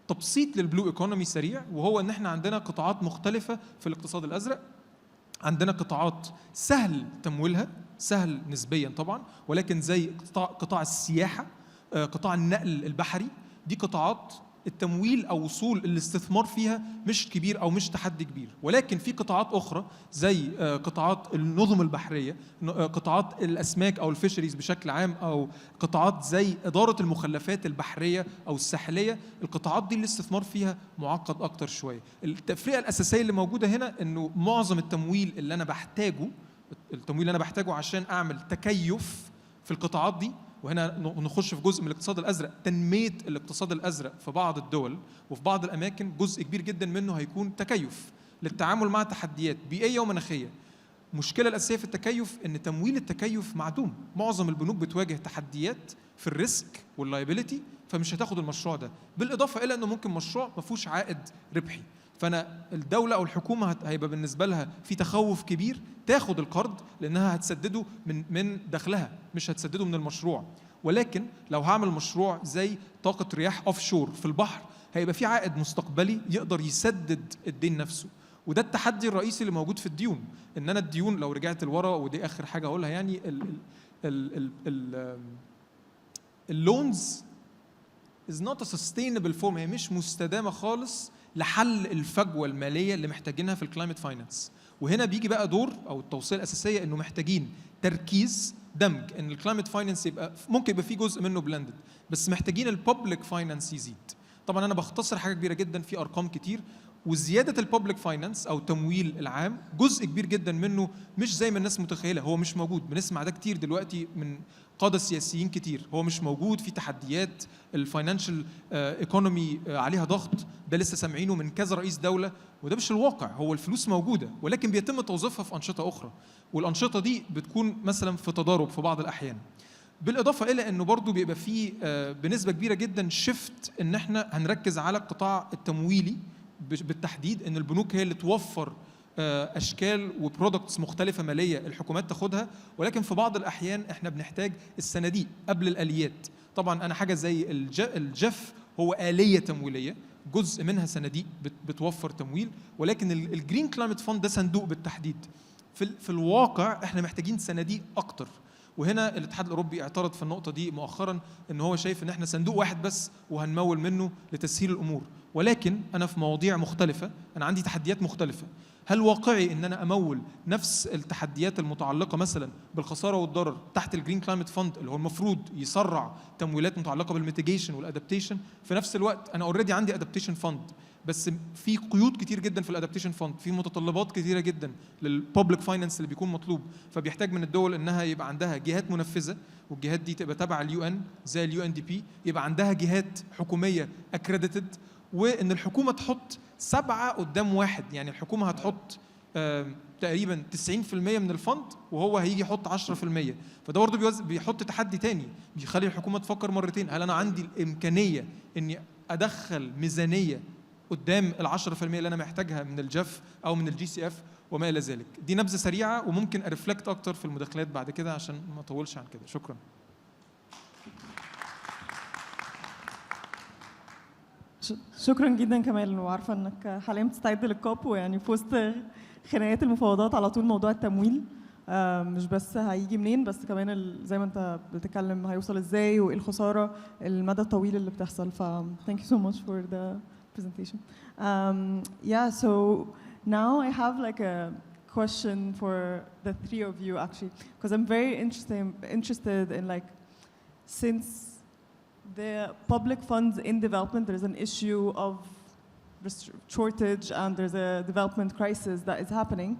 تبسيط للبلو ايكونومي سريع، وهو ان احنا عندنا قطاعات مختلفه في الاقتصاد الازرق. عندنا قطاعات سهل تمويلها، سهل نسبيا طبعا، ولكن زي قطاع السياحه، قطاع النقل البحري، دي قطاعات التمويل او وصول الاستثمار فيها مش كبير او مش تحدي كبير. ولكن في قطاعات اخرى زي قطاعات النظم البحريه، قطاعات الاسماك او الفيشريز بشكل عام، او قطاعات زي اداره المخلفات البحريه او الساحليه. القطاعات دي الاستثمار فيها معقد اكتر شويه. التفرقه الاساسيه اللي موجوده هنا انه معظم التمويل اللي انا بحتاجه عشان اعمل تكيف في القطاعات دي، وهنا نخش في جزء من الاقتصاد الازرق، تنميه الاقتصاد الازرق في بعض الدول وفي بعض الاماكن جزء كبير جدا منه هيكون تكيف للتعامل مع تحديات بيئيه ومناخيه. المشكله الاساسيه في التكيف ان تمويل التكيف معدوم. معظم البنوك بتواجه تحديات في الريسك واللايبيليتي، فمش هتاخد المشروع ده، بالاضافه الى انه ممكن مشروع ما فيهوش عائد ربحي. فانا الدوله او الحكومه هيبقى بالنسبه لها في تخوف كبير تاخد القرض، لانها هتسدده من دخلها، مش هتسدده من المشروع. ولكن لو هعمل مشروع زي طاقه رياح اوف شور في البحر، هيبقى في عائد مستقبلي يقدر يسدد الدين نفسه. وده التحدي الرئيسي اللي موجود في الديون، ان انا الديون لو رجعت لورا، ودي اخر حاجه اقولها، يعني اللونز is not a sustainable form، هي مش مستدامه خالص لحل الفجوه الماليه اللي محتاجينها في الكلايمت فاينانس. وهنا بيجي بقى دور او التوصيه الاساسيه، انه محتاجين تركيز، دمج، ان الكلايمت فاينانس ممكن يبقى فيه جزء منه بلندد، بس محتاجين الببليك فاينانس يزيد. طبعا انا بختصر حاجه كبيره جدا في ارقام كتير، وزياده الببليك فاينانس او التمويل العام جزء كبير جدا منه مش زي ما الناس متخيله، هو مش موجود. بنسمع ده كتير دلوقتي من قاده سياسيين كتير، هو مش موجود. في تحديات الفاينانشال ايكونومي عليها ضغط، ده لسه سامعينه من كذا رئيس دوله، وده مش الواقع. هو الفلوس موجوده، ولكن بيتم توظيفها في انشطه اخرى، والانشطه دي بتكون مثلا في تضارب في بعض الاحيان. بالاضافه الى انه برضو بيبقى فيه بنسبه كبيره جدا شيفت، ان احنا هنركز على القطاع التمويلي بالتحديد، ان البنوك هي اللي توفر اشكال وبرودكتس مختلفه ماليه الحكومات تاخدها، ولكن في بعض الاحيان احنا بنحتاج الصناديق قبل الاليات. طبعا انا حاجه زي الجف هو آلية تمويليه، جزء منها صناديق بتوفر تمويل، ولكن الجرين كلايمت فاند ده صندوق بالتحديد. في الواقع احنا محتاجين صناديق اكتر. وهنا الاتحاد الاوروبي اعترض في النقطه دي مؤخرا، ان هو شايف ان احنا صندوق واحد بس وهنمول منه لتسهيل الامور. ولكن انا في مواضيع مختلفه، انا عندي تحديات مختلفه. هل واقعي ان انا امول نفس التحديات المتعلقه مثلا بالخساره والضرر تحت الجرين كلايمت فاند اللي هو المفروض يسرع تمويلات متعلقه بالميتيجيشن والادابتيشن، في نفس الوقت انا اوريدي عندي ادابتيشن فاند، بس في قيود كتير جدا في الادابتيشن فاند، في متطلبات كتيره جدا للببليك فاينانس اللي بيكون مطلوب، فبيحتاج من الدول انها يبقى عندها جهات منفذه، والجهات دي تبقى تبع اليو ان زي اليو ان دي بي، يبقى عندها جهات حكوميه اكريديتد، وان الحكومه تحط 7 قدام 1. يعني الحكومه هتحط تقريبا 90% من الفند، وهو هيجي يحط 10%. فده برضه بيحط تحدي تاني، بيخلي الحكومه تفكر مرتين، هل انا عندي الامكانيه اني ادخل ميزانيه قدام ال10% اللي انا محتاجها من الجف او من الجي سي اف وما الى ذلك. دي نبذه سريعه، وممكن ارفلكت اكتر في المداخلات بعد كده عشان ما اطولش عن كده. شكرا.
شكرا جدا كمال، وعارفه انك حاليا بتستعد للكوب، ويعني في وسط خناقات المفاوضات على طول موضوع التمويل مش بس هيجي منين، بس كمان زي ما انت بتتكلم هيوصل ازاي، وايه الخساره المدى الطويل اللي بتحصل. ف thank you so much for the presentation. Yeah, so now I have like a question for the three of you actually, because I'm very interested in, like, since the public funds in development, there's an issue of shortage and there's a development crisis that is happening,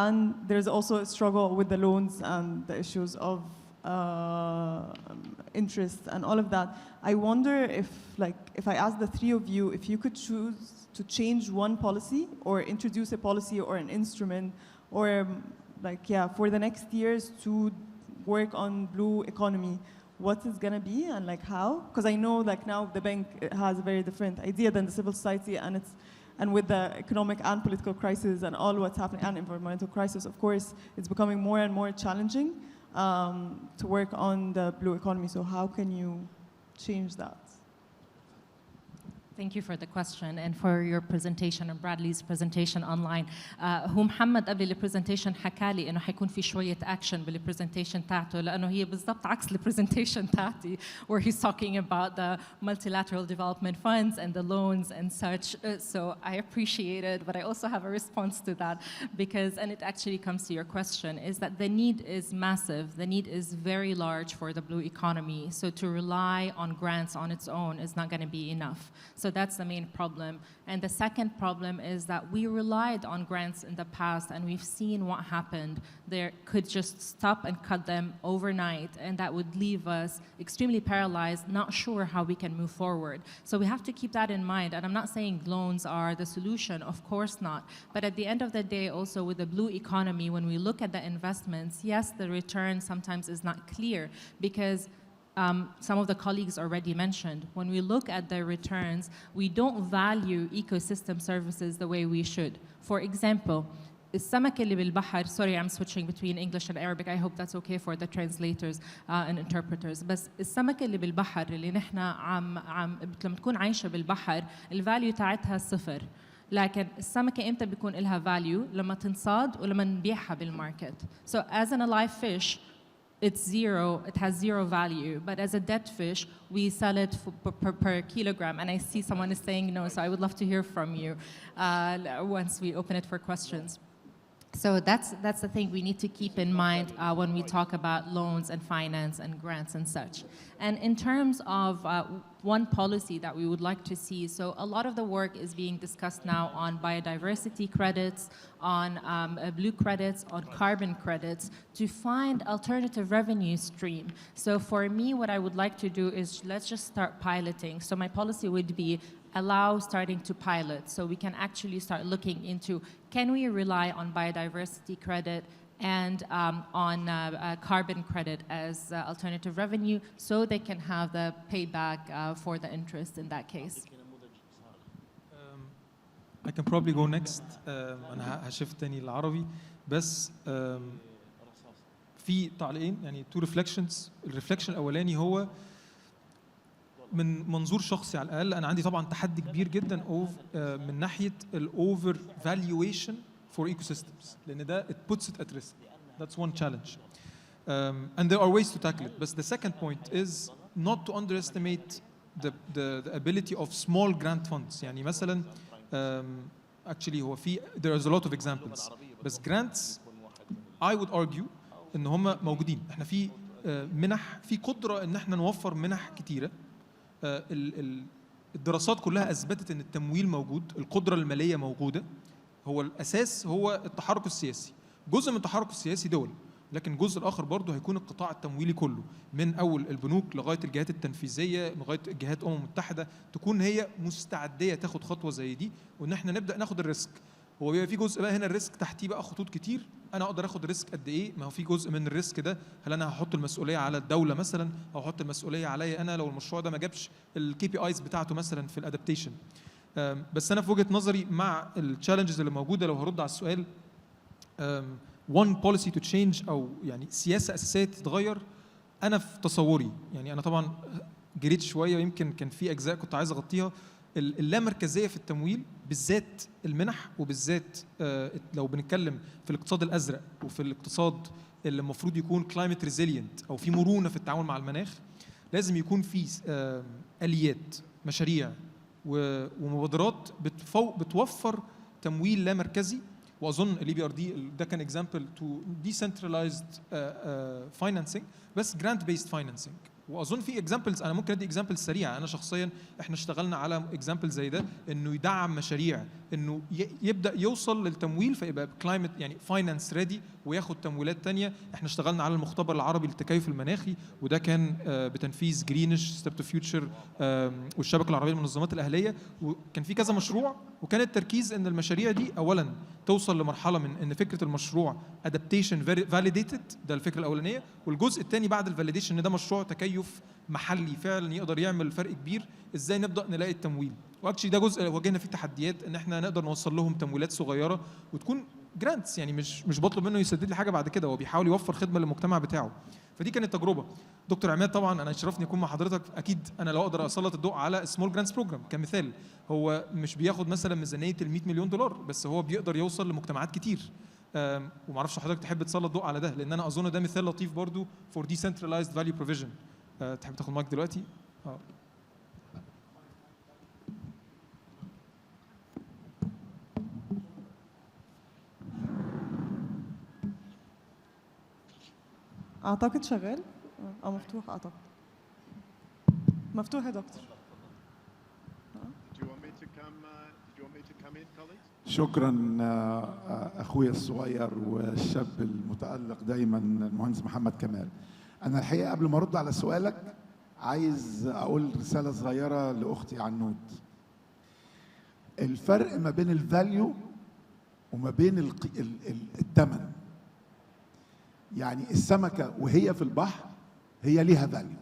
and there's also a struggle with the loans and the issues of interests and all of that. I wonder if I ask the three of you, if you could choose to change one policy or introduce a policy or an instrument or for the next years to work on blue economy, what is going to be and how? Because I know now the bank has a very different idea than the civil society, and with the economic and political crisis and all what's happening and environmental crisis, of course, it's becoming more and more challenging to work on the blue economy. So how can you change that?
Thank you for the question and for your presentation and Bradley's presentation online. هو محمد قبل البرزنتيشن حكى لي انه حيكون في شويه اكشن بالبرزنتيشن تاعته لانه هي بالضبط عكس البرزنتيشن تاعتي where he's talking about the multilateral development funds and the loans and such. So I appreciate it, but I also have a response to that because, and it actually comes to your question, is that the need is massive. The need is very large for the blue economy. So to rely on grants on its own is not going to be enough. So that's the main problem. And the second problem is that we relied on grants in the past and we've seen what happened. There could just stop and cut them overnight, and that would leave us extremely paralyzed, not sure how we can move forward. So we have to keep that in mind. And I'm not saying loans are the solution, of course not. But at the end of the day, also with the blue economy, when we look at the investments, yes, the return sometimes is not clear because some of the colleagues already mentioned, when we look at the returns, we don't value ecosystem services the way we should. For example, السمكة اللي بالبحر, sorry, I'm switching between English and Arabic. I hope that's okay for the translators and interpreters. بس السمكة اللي بالبحر اللي نحن لما تكون عايشة بالبحر الفاليو تاعتها صفر. لكن السمكة إمتى بيكون لها value؟ لما تنصاد ولما نبيعها بالماركت. So as an alive fish, it's zero, it has zero value. But as a dead fish, we sell it per kilogram. And I see someone is saying no, so I would love to hear from you once we open it for questions. So that's the thing we need to keep in mind when we talk about loans and finance and grants and such. And in terms of one policy that we would like to see, so a lot of the work is being discussed now on biodiversity credits, on blue credits, on carbon credits, to find alternative revenue stream. So for me, what I would like to do is let's just start piloting. So my policy would be allow starting to pilot, so we can actually start looking into, can we rely on biodiversity credit and on carbon credit as alternative revenue so they can have the payback for the interest in that case.
I can probably go next. أنا هشفت تاني العربي بس في تعليقين يعني two reflections. الريفلكشن الأولاني هو من منظور شخصي على الأقل أنا عندي طبعا تحدي كبير جدا من ناحية الأوفر valuation for ecosystems لأن ده it puts it at risk. That's one challenge. And there are ways to tackle it. But the second point is not to underestimate the ability of small grant funds. يعني مثلا actually هو في there is a lot of examples. بس grants I would argue إن هم موجودين. إحنا في منح في قدرة إن إحنا نوفر منح كتيرة. الدراسات كلها أثبتت إن التمويل موجود، القدرة المالية موجودة. هو الأساس هو التحرك السياسي. جزء من التحرك السياسي دول، لكن الجزء الآخر برضه هيكون القطاع التمويلي كله، من أول البنوك لغاية الجهات التنفيذية لغاية جهات المتحدة، تكون هي مستعدية تاخد خطوة زي دي، وإن إحنا نبدأ ناخد الريسك. هو بيبقى في جزء بقى هنا الريسك تحتيه بقى خطوط كتير، أنا أقدر آخد ريسك قد إيه؟ ما هو في جزء من الريسك ده، هل أنا هحط المسؤولية على الدولة مثلا، أو هحط المسؤولية عليا أنا لو المشروع ده ما جابش الKPIs بتاعته مثلا في الأدابتيشن. بس أنا في وجهة نظري مع التشالنجز اللي موجودة، لو هرد على السؤال one policy to change أو يعني سياسة أساسية تتغير، أنا في تصوري يعني أنا طبعا جريت شوية ويمكن كان في أجزاء كنت عايز أغطيها، اللامركزية في التمويل بالذات المنح، وبالذات لو بنتكلم في الاقتصاد الأزرق وفي الاقتصاد اللي المفروض يكون climate resilient أو في مرونة في التعامل مع المناخ، لازم يكون في آليات مشاريع ومبادرات بتوفر تمويل لا مركزي. واظن الEBRD ده كان example to decentralized financing بس grant based financing. واظن في اكزامبلز، انا ممكن ادي اكزامبلز سريعه. انا شخصيا احنا اشتغلنا على اكزامبل زي ده، انه يدعم مشاريع، انه يبدا يوصل للتمويل فيبقى كلايمت يعني فاينانس ريدي وياخد تمويلات تانية. احنا اشتغلنا على المختبر العربي للتكيف المناخي، وده كان بتنفيذ جرينش ستيب تو فيوتشر والشبكه العربيه للمنظمات الاهليه، وكان في كذا مشروع. وكان التركيز ان المشاريع دي اولا توصل لمرحله من ان فكره المشروع ادابتيشن فاليديتد، ده الفكره الاولانيه، والجزء الثاني بعد الفاليديشن ان ده مشروع تكيف محلي فعلا يقدر يعمل فرق كبير، ازاي نبدا نلاقي التمويل. واكشلي ده جزء واجهنا فيه تحديات، ان احنا نقدر نوصل لهم تمويلات صغيره وتكون جرانتس، يعني مش بطلب منه يسدد لي حاجه بعد كده، هو بيحاول يوفر خدمه للمجتمع بتاعه. فدي كانت تجربه. دكتور عماد طبعا انا يشرفني اكون مع حضرتك. اكيد انا لو اقدر اسلط الضوء على سمول جرانتس بروجرام كمثال، هو مش بياخد مثلا ميزانيه ال 100 مليون دولار، بس هو بيقدر يوصل لمجتمعات كتير. ومعرفش حضرتك تحب تسلط الضوء على ده، لان انا اظن ده مثال لطيف برضو فور decentralized value provision. تحب تاخد مايك دلوقتي؟
اعتقد شغال. مفتوح اعتقد. مفتوح يا دكتور.
شكرا اخويا الصغير والشاب المتألق دايما المهندس محمد كمال. انا الحقيقه قبل ما ارد على سؤالك عايز اقول رساله صغيره لاختي عنود. الفرق ما بين الفاليو وما بين الثمن، يعني السمكه وهي في البحر هي ليها فاليو،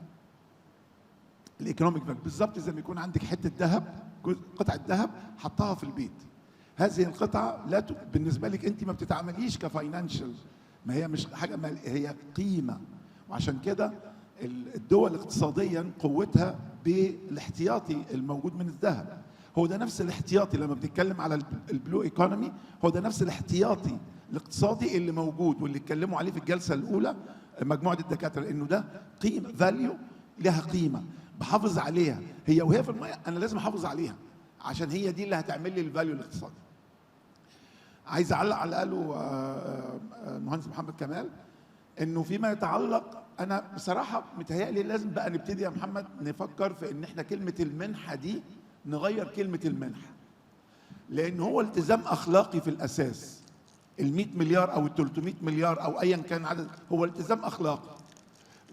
الايكونوميك فاليو، بالظبط زي ما يكون عندك حته ذهب، قطعه ذهب حطها في البيت، هذه القطعه لا بالنسبه لك انت ما بتتعامليش كفاينانشال، ما هي مش حاجه، ما هي قيمه. وعشان كده الدول اقتصاديا قوتها بالاحتياطي الموجود من الذهب. هو ده نفس الاحتياطي لما بنتكلم على البلو ايكونومي، هو ده نفس الاحتياطي الاقتصادي اللي موجود واللي اتكلموا عليه في الجلسه الاولى مجموعه الدكاتره، انه ده قيمه، فاليو، لها قيمه بحافظ عليها. هي وهي في الميه انا لازم احافظ عليها عشان هي دي اللي هتعمل لي الفاليو الاقتصادي. عايز اعلق على قاله المهندس محمد كمال، انه فيما يتعلق، انا بصراحه متهيألي لازم بقى نبتدي يا محمد نفكر في ان احنا كلمه المنحه دي نغير كلمه المنحه، لان هو التزام اخلاقي في الاساس. ال 100 مليار او ال 300 مليار او ايا كان عدد، هو التزام اخلاقي.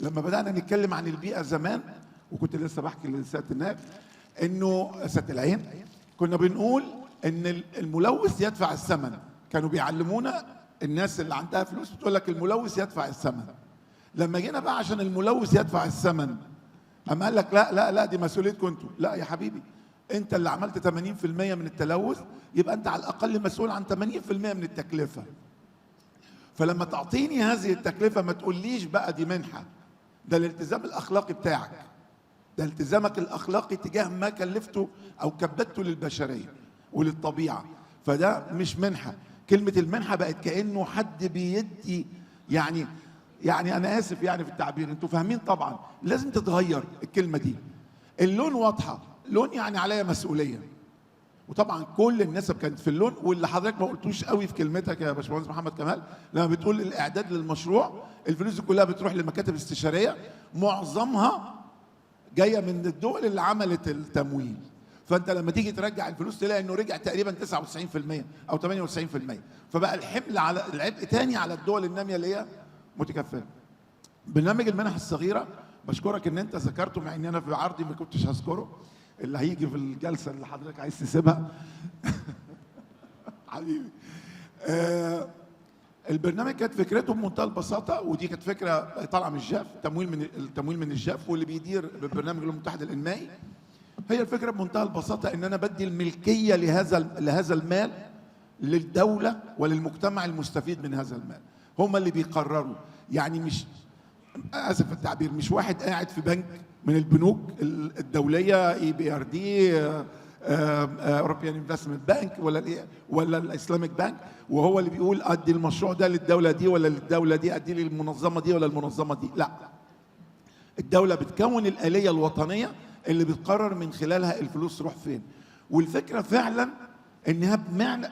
لما بدانا نتكلم عن البيئه زمان، وكنت لسه بحكي لسياده النائب انه سياده العين، كنا بنقول ان الملوث يدفع الثمن. كانوا بيعلمونا الناس اللي عندها فلوس بتقول لك الملوث يدفع الثمن. لما جينا بقى عشان الملوث يدفع الثمن، اما قال لك لا لا لا دي مسؤوليتكم انتوا. لا يا حبيبي، انت اللي عملت 80% من التلوث، يبقى انت على الاقل مسؤول عن 80% من التكلفه. فلما تعطيني هذه التكلفه ما تقوليش بقى دي منحه، ده الالتزام الاخلاقي بتاعك، ده التزامك الاخلاقي تجاه ما كلفته او كبدته للبشريه وللطبيعه، فده مش منحه. كلمه المنحه بقت كانه حد بيدي، يعني انا اسف يعني في التعبير، انتوا فاهمين طبعا، لازم تتغير الكلمه دي. اللون واضحه، لون يعني عليا مسؤوليه، وطبعا كل النسب كانت في اللون. واللي حضرتك ما قلتوش قوي في كلمتك يا باشمهندس محمد كمال، لما بتقول الاعداد للمشروع، الفلوس دي كلها بتروح للمكاتب الاستشاريه، معظمها جايه من الدول اللي عملت التمويل. فانت لما تيجي ترجع الفلوس تلاقي انه رجع تقريبا 99% او 98%، فبقى الحمل على العبء تاني على الدول الناميه اللي هي متكفله. برنامج المنح الصغيره بشكرك ان انت ذكرته، مع ان انا في عرضي ما كنتش هذكره، اللي هيجي في الجلسه اللي حضرتك عايز تسيبها. حبيبي. البرنامج كانت فكرته بمنتهى البساطه، ودي كانت فكره طالعه من الجاف، التمويل من الجاف، واللي بيدير برنامج الامم المتحده الانمائي. هي الفكره بمنتهى البساطه ان انا بدي الملكيه لهذا المال للدوله وللمجتمع المستفيد من هذا المال، هم اللي بيقرروا. يعني مش، اسف في التعبير، مش واحد قاعد في بنك من البنوك الدوليه EBRD European Investment Bank ولا الاسلامك بانك، وهو اللي بيقول ادي المشروع ده للدوله دي ولا للدوله دي، ادي للمنظمه دي ولا المنظمه دي. لا، الدوله بتكون الآلية الوطنيه اللي بتقرر من خلالها الفلوس تروح فين. والفكره فعلا انها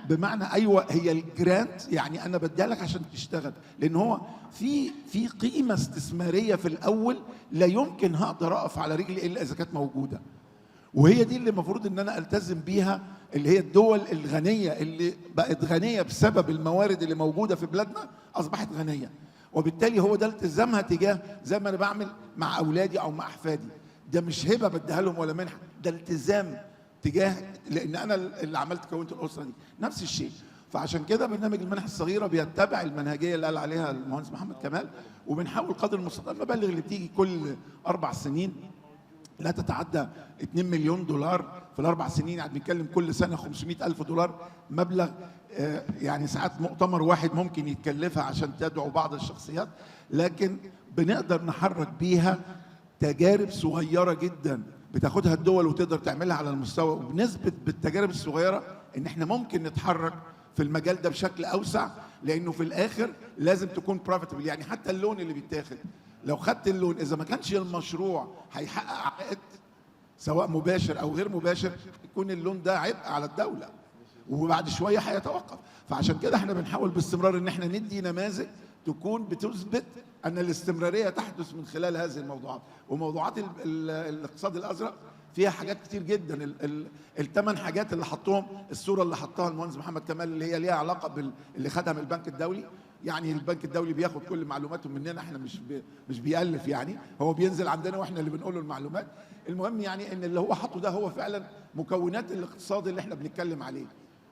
بمعنى ايوه هي الجرانت، يعني انا بديها لك عشان تشتغل، لان هو في قيمه استثماريه في الاول لا يمكن هقدر اقف على رجلي الا اذا كانت موجوده. وهي دي اللي المفروض ان انا التزم بيها، اللي هي الدول الغنيه اللي بقت غنيه بسبب الموارد اللي موجوده في بلادنا اصبحت غنيه، وبالتالي هو ده التزامها تجاه زي ما انا بعمل مع اولادي او مع احفادي. ده مش هبه بديها لهم ولا منحه، ده التزام تجاه، لان انا اللي عملت كونت الاسره دي. نفس الشيء. فعشان كده برنامج المنح الصغيره بيتبع المنهجيه اللي قال عليها المهندس محمد كمال، وبنحاول قدر المستطاع المبالغ اللي بتيجي كل 4 سنين لا تتعدى 2 مليون دولار في الاربع سنين، يعني بنتكلم كل سنه 500,000 دولار، مبلغ يعني ساعات مؤتمر واحد ممكن يتكلفها عشان تدعو بعض الشخصيات، لكن بنقدر نحرك بيها تجارب صغيره جدا بتاخدها الدول وتقدر تعملها على المستوى، وبنثبت بالتجارب الصغيره ان احنا ممكن نتحرك في المجال ده بشكل اوسع، لانه في الاخر لازم تكون بروفيتبل. يعني حتى اللون اللي بيتاخد، لو خدت اللون اذا ما كانش المشروع هيحقق عائد سواء مباشر او غير مباشر، يكون اللون ده عبء على الدوله وبعد شويه هيتوقف. فعشان كده احنا بنحاول باستمرار ان احنا ندي نماذج تكون بتثبت ان الاستمراريه تحدث من خلال هذه الموضوعات. وموضوعات الاقتصاد الازرق فيها حاجات كتير جدا. الثمان حاجات اللي حطوهم، الصوره اللي حطها المهندس محمد كمال اللي هي ليها علاقه باللي خدها من البنك الدولي. يعني البنك الدولي بياخد كل معلوماته مننا، احنا مش بيألف، يعني هو بينزل عندنا واحنا اللي بنقول له المعلومات. المهم يعني ان اللي هو حطه ده هو فعلا مكونات الاقتصاد اللي احنا بنتكلم عليه.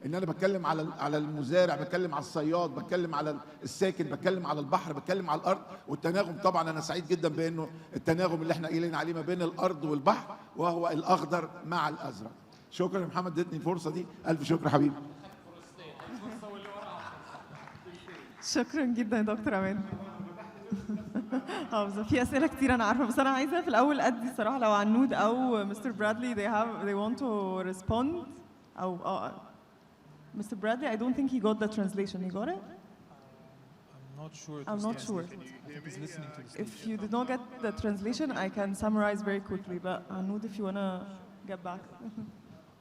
ان انا بتكلم على المزارع، بتكلم على الصياد، بتكلم على الساكن، بتكلم على البحر، بتكلم على الارض والتناغم. طبعا انا سعيد جدا بانه التناغم اللي احنا قايلين عليه ما بين الارض والبحر وهو الاخضر مع الازرق. شكرا يا محمد، ادتني الفرصه دي، الف شكر حبيبي.
شكرا جدا يا دكتور امان. بس في اسئله كتير انا عارفه، بس انا عايزه في الاول ادي الصراحه لو عنود او مستر برادلي they want to respond او Mr. Bradley, I don't think he got the translation. He got it? I'm not sure. If you did not get the translation, I can summarize very quickly. But Anoud, if you wanna get back.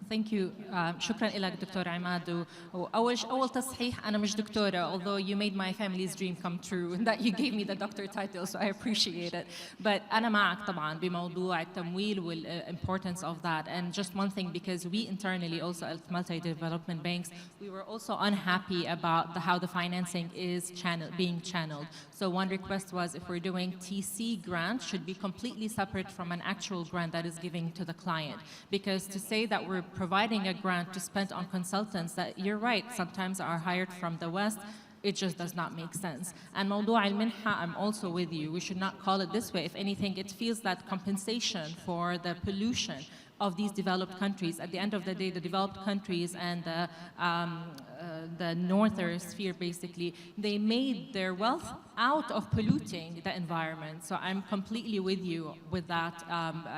Thank you. شكرا لك دكتور عماد. أول تصحيح، أنا مش دكتورة, although you made my family's dream come true and that you gave me the doctor title, so I appreciate it. But أنا معك طبعا بموضوع التمويل وال importance of that. And just one thing, because we internally also at multi-development banks, we were also unhappy about how the financing is being channeled. So one request was, if we're doing TC grant, should be completely separate from an actual grant that is giving to the client. Because to say that we're providing a grant to spend on consultants that, you're right, sometimes are hired from the West, it just does not make sense. And موضوع المنحة, I'm also with you. We should not call it this way. If anything, it feels that compensation for the pollution of these developed countries. At the end of the day, the developed countries and the northern sphere, basically, they made their wealth out of polluting the environment. So I'm completely with you with that.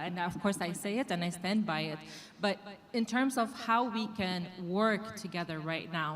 And of course, I say it and I stand by it. But in terms of how we can work together right now,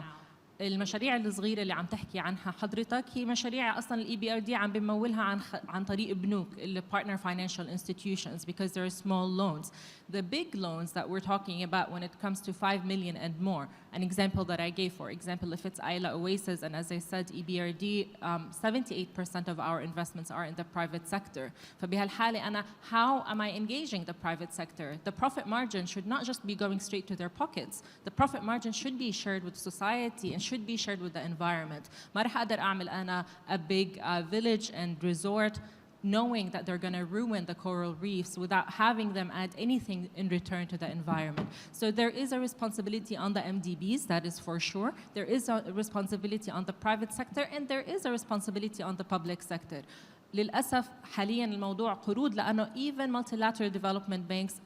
المشاريع الصغيرة اللي عم تحكي عنها حضرتك هي مشاريع أصلاً ال EBRD عم بمولها عن طريق بنوك ال partner financial institutions, because they're small loans. The big loans that we're talking about when it comes to 5 million and more, an example that I gave, for example, if it's Ayla Oasis, and as I said, EBRD, 78% of our investments are in the private sector. فبهالحالة أنا, how am I engaging the private sector? The profit margin should not just be going straight to their pockets. The profit margin should be shared with society and should be shared with the environment. ما رح أقدر أعمل أنا a big village and resort knowing that they're going to ruin the coral reefs without having them add anything in return to the environment. So there is a responsibility on the MDBs, that is for sure. There is a responsibility on the private sector, and there is a responsibility on the public sector. للأسف حالياً الموضوع قروض, لأنه even multilateral development banks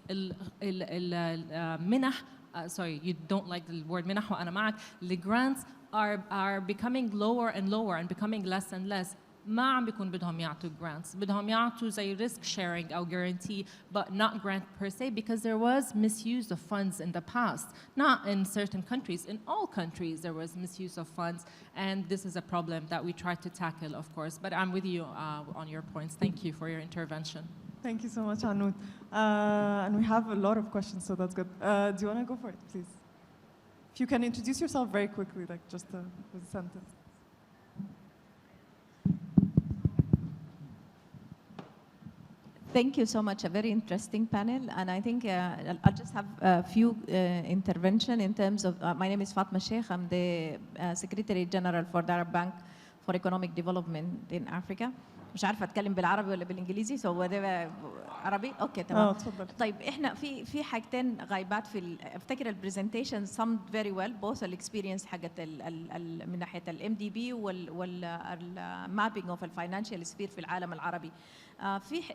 المنح, sorry, you don't like the word منح وأنا معك, the grants are becoming lower and lower and becoming less and less. ما عم بيكون بدهم يعطوا grants, بدهم يعطوا زي risk sharing أو guarantee, but not grant per se, because there was misuse of funds in the past. Not in certain countries, in all countries there was misuse of funds, and this is a problem that we try to tackle, of course. But I'm with you on your points. Thank you for your intervention.
Thank you so much, Anoud. And we have a lot of questions, so that's good. Do you want to go for it, please? If you can introduce yourself very quickly, like just with a sentence.
Thank you so much. A very interesting panel, and I think I'll just have a few intervention in terms of. My name is Fatma Sheikh. I'm the Secretary General for the Arab Bank for Economic Development in Africa. مش عارفه اتكلم بالعربي ولا بالانجليزي سو ده عربي اوكي تمام. طيب احنا في حاجتين غايبات افتكر البرزنتيشن summed very well both الاكسبيرينس حقت من ناحيه الام دي بي والمابينج اوف الفاينانشال سفير في العالم العربي.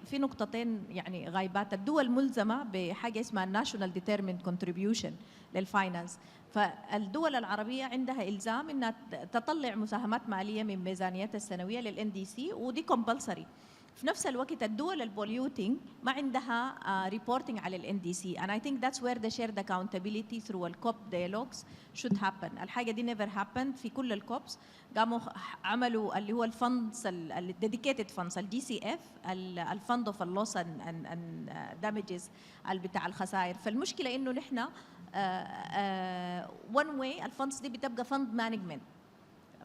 في نقطتين يعني غايبات. الدول ملزمه بحاجه اسمها ناشونال ديترميند كونتريبيوشن للفاينانس، فالدول العربية عندها إلزام إنها تطلع مساهمات مالية من ميزانيتها السنوية للإن دي سي ودي كومبلسري. في نفس الوقت الدول البوليوتينج ما عندها ريبورتينج على الإن دي سي and I think that's where the shared accountability through الكوب dialogues should happen. الحاجة دي never happened في كل الكوبس. قاموا عملوا اللي هو الفندز الديديكيتد فندز الدي سي اف الفند اوف اللوس اند دامجز بتاع الخسائر. فالمشكلة إنه نحن one way الفندز دي بتبقى فند مانجمنت،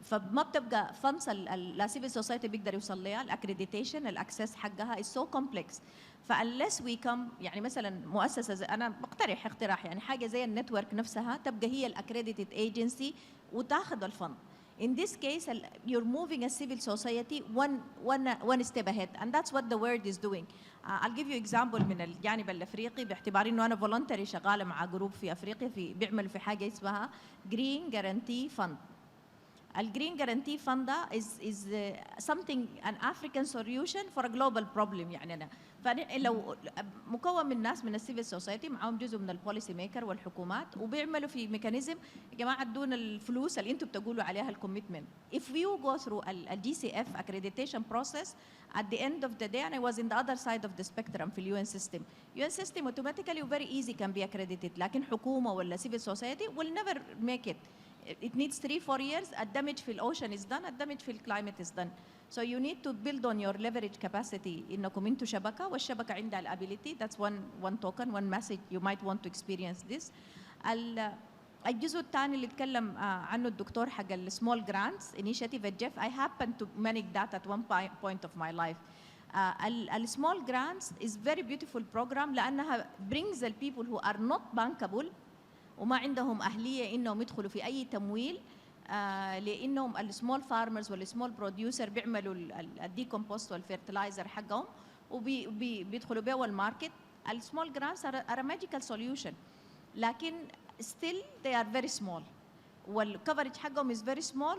فما بتبقى فندز لا سيفل سوسايتي بيقدر يوصل لها الاكريديتيشن الاكسس حقها is so complex. فاللس وي كم يعني مثلا مؤسسه انا بقترح اقتراح يعني حاجه زي النتورك نفسها تبقى هي الاكريديتد ايجنسي وتاخذ الفند. In this case, you're moving a civil society one step ahead, and that's what the world is doing. I'll give you example من الجانب الافريقي باعتبار انه انا فولنتري شغاله مع جروب في افريقيا بيعملوا في حاجه اسمها Green Guarantee Fund. الجرين جارانتي فند ده is something an African solution for a global problem. يعني انا فلو مكون من ناس من السيفل سوسايتي معاهم جزء من البوليسي ميكر والحكومات وبيعملوا في ميكانيزم يا جماعه ادونا الفلوس اللي انتم بتقولوا عليها الكوميتمنت. If we go through a DCF accreditation process at the end of the day and I was in the other side of the spectrum في UN system. UN system automatically very easy can be accredited لكن حكومه ولا civil society will never make it. It needs 3-4 years. الدمج في الأوشن is done. الدمج في الكلايمت is done. So you need to build on your leverage capacity إنكم انتوا شبكة والشبكة عندها الابيليتي. That's one token, one message you might want to experience this. الجزء الثاني اللي اتكلم عنه الدكتور حق السمول جرانتس initiative at Jeff. I happened to manage that at one point of my life. السمول جرانتس is very beautiful program لأنها brings the people who are not bankable وما عندهم أهلية إنهم يدخلوا في أي تمويل لأنهم السمول فارمرز والسمول بروديوسر بيعملوا الديكومبوست والفيرتلايزر حقهم وبيدخلوا بيه الماركت. السمول جرانتس are a magical solution لكن still they are very small والكفرج حقهم is very small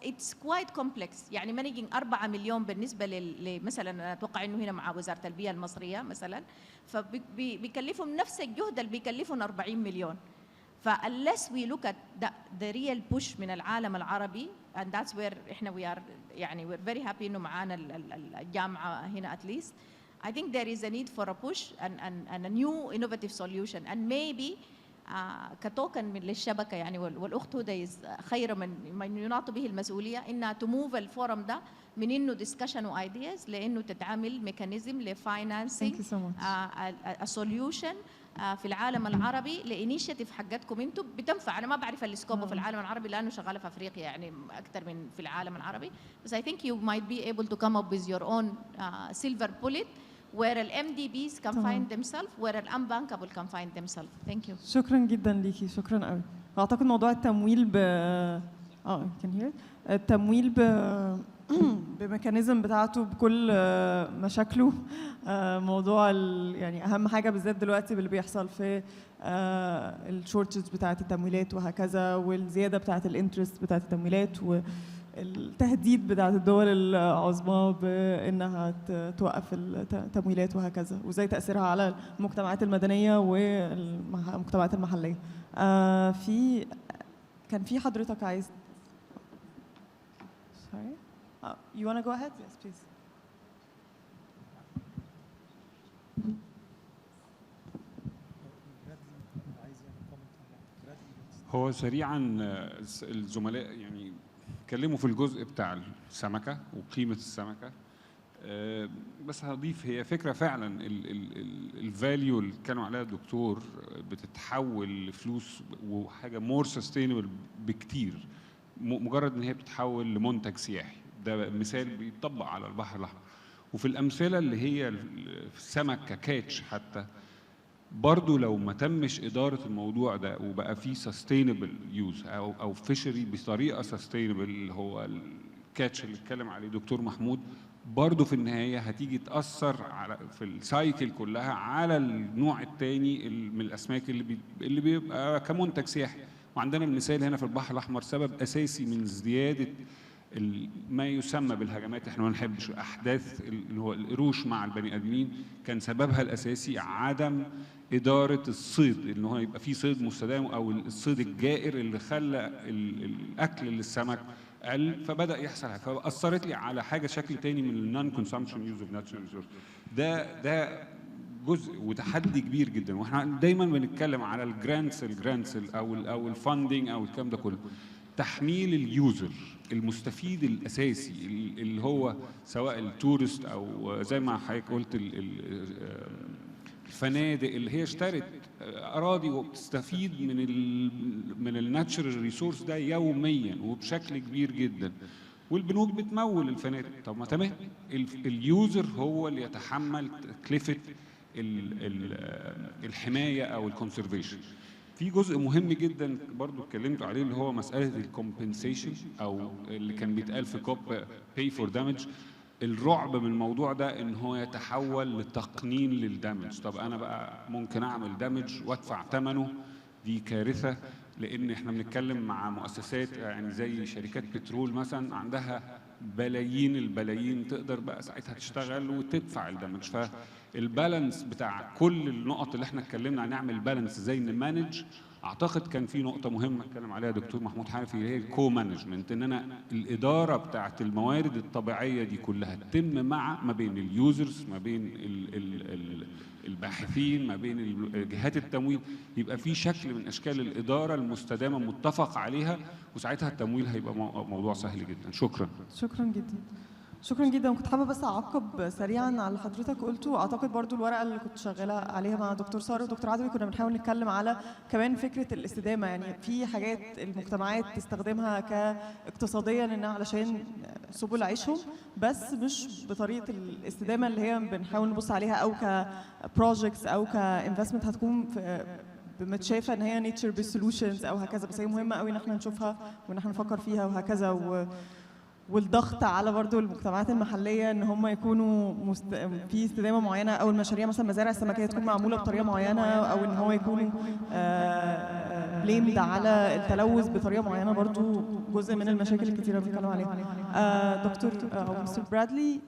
it's quite complex. يعني managing 4 مليون بالنسبة مثلا أتوقع إنه هنا مع وزارة البيئة المصرية مثلا فبيكلفهم نفس الجهد اللي بيكلفهم 40 مليون. فunless we look at the real push من العالم العربي and that's where إحنا we are يعني we're very happy إنه معانا الجامعة هنا at least. I think there is a need for a push and a new innovative solution and maybe كتوكن من للشبكه يعني والاخت هدى خير من يناط به المسؤوليه انها تموف الفورم ده من انه ديسكشن وايدياز لانه تتعامل ميكانيزم لفاينانسينج سوليوشن في العالم العربي لانيشيتيف حقتكم انتم بتنفع. انا ما بعرف السكوب في العالم العربي لانه شغاله في افريقيا يعني اكثر من في العالم العربي بس I think you might be able to come up with your own silver bullet where the MDBs can find themselves, where the unbankable can find themselves. Thank you.
شكرا جدا ليكي، شكرا قوي. اعتقد موضوع التمويل can hear التمويل بميكانيزم بتاعته بكل مشاكله. موضوع يعني اهم حاجه بالذات دلوقتي باللي بيحصل في الشورتج بتاعه التمويلات وهكذا والزياده بتاعه الانترست بتاعه التمويلات التهديد بتاعت الدول العظمى بانها توقف التمويلات وهكذا وازاي تاثيرها على المجتمعات المدنيه والمجتمعات المحليه. كان في حضرتك عايز sorry you want to go ahead yes please.
هو سريعا الزملاء يعني اتكلموا في الجزء بتاع السمكة وقيمة السمكة. بس هضيف هي فكره فعلا الفاليو اللي كانوا عليها الدكتور بتتحول لفلوس وحاجه مور سستينبل بكتير، مجرد ان هي بتتحول لمنتج سياحي. ده مثال بيطبق على البحر الاحمر. وفي الامثله اللي هي في السمك ككاتش حتى برضو لو ما تمش اداره الموضوع ده وبقى فيه سستينبل يوز او فيشري بطريقه سستينبل اللي هو الكاتش اللي اتكلم عليه دكتور محمود، برضو في النهايه هتيجي تاثر على في السايكل كلها على النوع الثاني من الاسماك اللي بيبقى كمنتج سياحي. وعندنا المثال هنا في البحر الاحمر سبب اساسي من زياده ما يسمى بالهجمات، احنا ما بنحبش احداث اللي هو القروش مع البني ادمين، كان سببها الاساسي عدم اداره الصيد، ان هو يبقى في صيد مستدام او الصيد الجائر اللي خلى الاكل للسمك قل، فبدا يحصل فاثرت لي على حاجه شكل تاني من النون كونسامشن يوز اوف ناتشورال ريسورس. ده جزء وتحدي كبير جدا، واحنا دايما بنتكلم على الجرانتس او الفاندنج او الكلام ده كله. تحميل اليوزر المستفيد الاساسي اللي هو سواء التورست او زي ما حضرتك قلت الفنادق اللي هي اشترت اراضي وبتستفيد من الناتشرال ريسورس ده يوميا وبشكل كبير جدا، والبنوك بتمول الفنادق. طب ما تمام، اليوزر هو اللي يتحمل تكلفه الحمايه او الكونسرفيشن. في جزء مهم جدا برضو اتكلمت عليه اللي هو مساله الكومبنسيشن او اللي كان بيتقال في كوب باي فور دامج. الرعب من الموضوع ده ان هو يتحول لتقنين للدمج. طب انا بقى ممكن اعمل دمج وادفع ثمنه، دي كارثه، لان احنا بنتكلم مع مؤسسات يعني زي شركات بترول مثلا عندها بلايين البلايين، تقدر بقى ساعتها تشتغل وتدفع الدمج. فالبالانس بتاع كل النقط اللي احنا اتكلمنا عن نعمل بالانس زي نمانج، اعتقد كان في نقطه مهمه اتكلم عليها دكتور محمود حنفي اللي هي الكو مانجمنت، ان انا الاداره بتاعه الموارد الطبيعيه دي كلها تتم ما بين اليوزرز، ما بين الباحثين، ما بين جهات التمويل، يبقى في شكل من اشكال الاداره المستدامه متفق عليها، وساعتها التمويل هيبقى موضوع سهل جدا. شكرا.
شكرا جدا. شكرا جدا. كنت حابه بس اعقب سريعا على اللي حضرتك قلته. اعتقد برضو الورقه اللي كنت شغاله عليها مع دكتور ساره ودكتور عدوي كنا بنحاول نتكلم على كمان فكره الاستدامه، يعني في حاجات المجتمعات تستخدمها كاقتصاديا انها علشان سبل عيشهم، بس مش بطريقه الاستدامه اللي هي بنحاول نبص عليها او كبروجكتس او كانفستمنت هتكون متشافه ان هي نيتشر بيس سولوشنز او هكذا، بس هي مهمه قوي ان احنا نشوفها وان احنا نفكر فيها وهكذا. والضغط على برضو المجتمعات المحليه ان هم يكونوا في استدامه معينه، او المشاريع مثلا المزارع السمكيه تكون معموله بطريقه معينه، او ان هو يكونوا بليمد على التلوث بطريقه معينه، برضو جزء من المشاكل الكتيره اللي بنتكلم عليها. دكتور او مستر برادلي,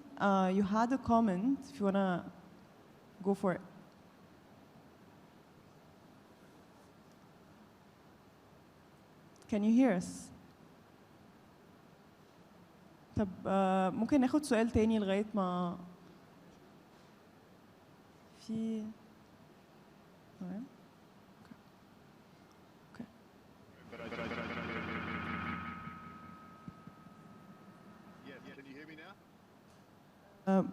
you had a comment if you wanna go for it. Can you hear us? طب ممكن ناخد سؤال تاني لغاية ما في تمام. اوكي.
Can you hear me now?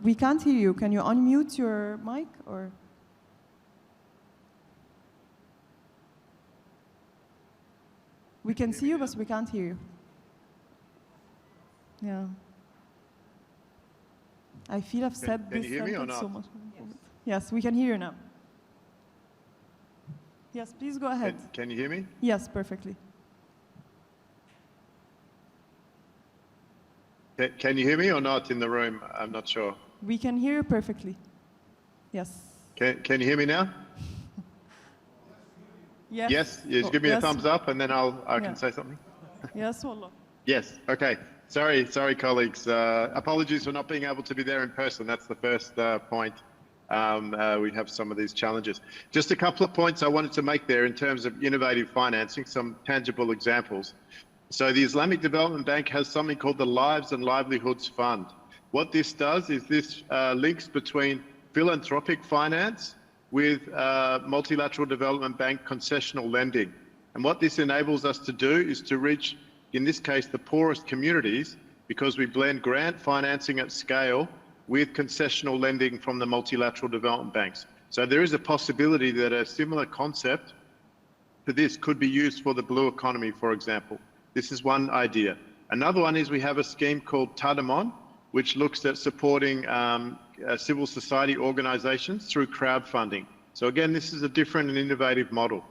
We can't hear you. Can you unmute your mic or? We can see you, but we can't hear you. Yeah. I feel I've said this sentence so much. Yes, we can hear you now. Yes, please go ahead.
Can you hear me?
Yes, perfectly.
Can you hear me or not in the room? I'm not sure.
We can hear you perfectly. Yes.
Can you hear me now?
Yes.
Yes. Yes. Give me a thumbs up, and then I can say something.
Yes, wallah.
Yes. Okay. Sorry, colleagues. Apologies for not being able to be there in person. That's the first point. We have some of these challenges. Just a couple of points I wanted to make there in terms of innovative financing, some tangible examples. So the Islamic Development Bank has something called the Lives and Livelihoods Fund. What this does is this links between philanthropic finance with multilateral development bank concessional lending. And what this enables us to do is to reach, in this case, the poorest communities, because we blend grant financing at scale with concessional lending from the multilateral development banks. So there is a possibility that a similar concept for this could be used for the blue economy, for example. This is one idea. Another one is we have a scheme called Tadamon, which looks at supporting civil society organizations through crowdfunding. So again, this is a different and innovative model.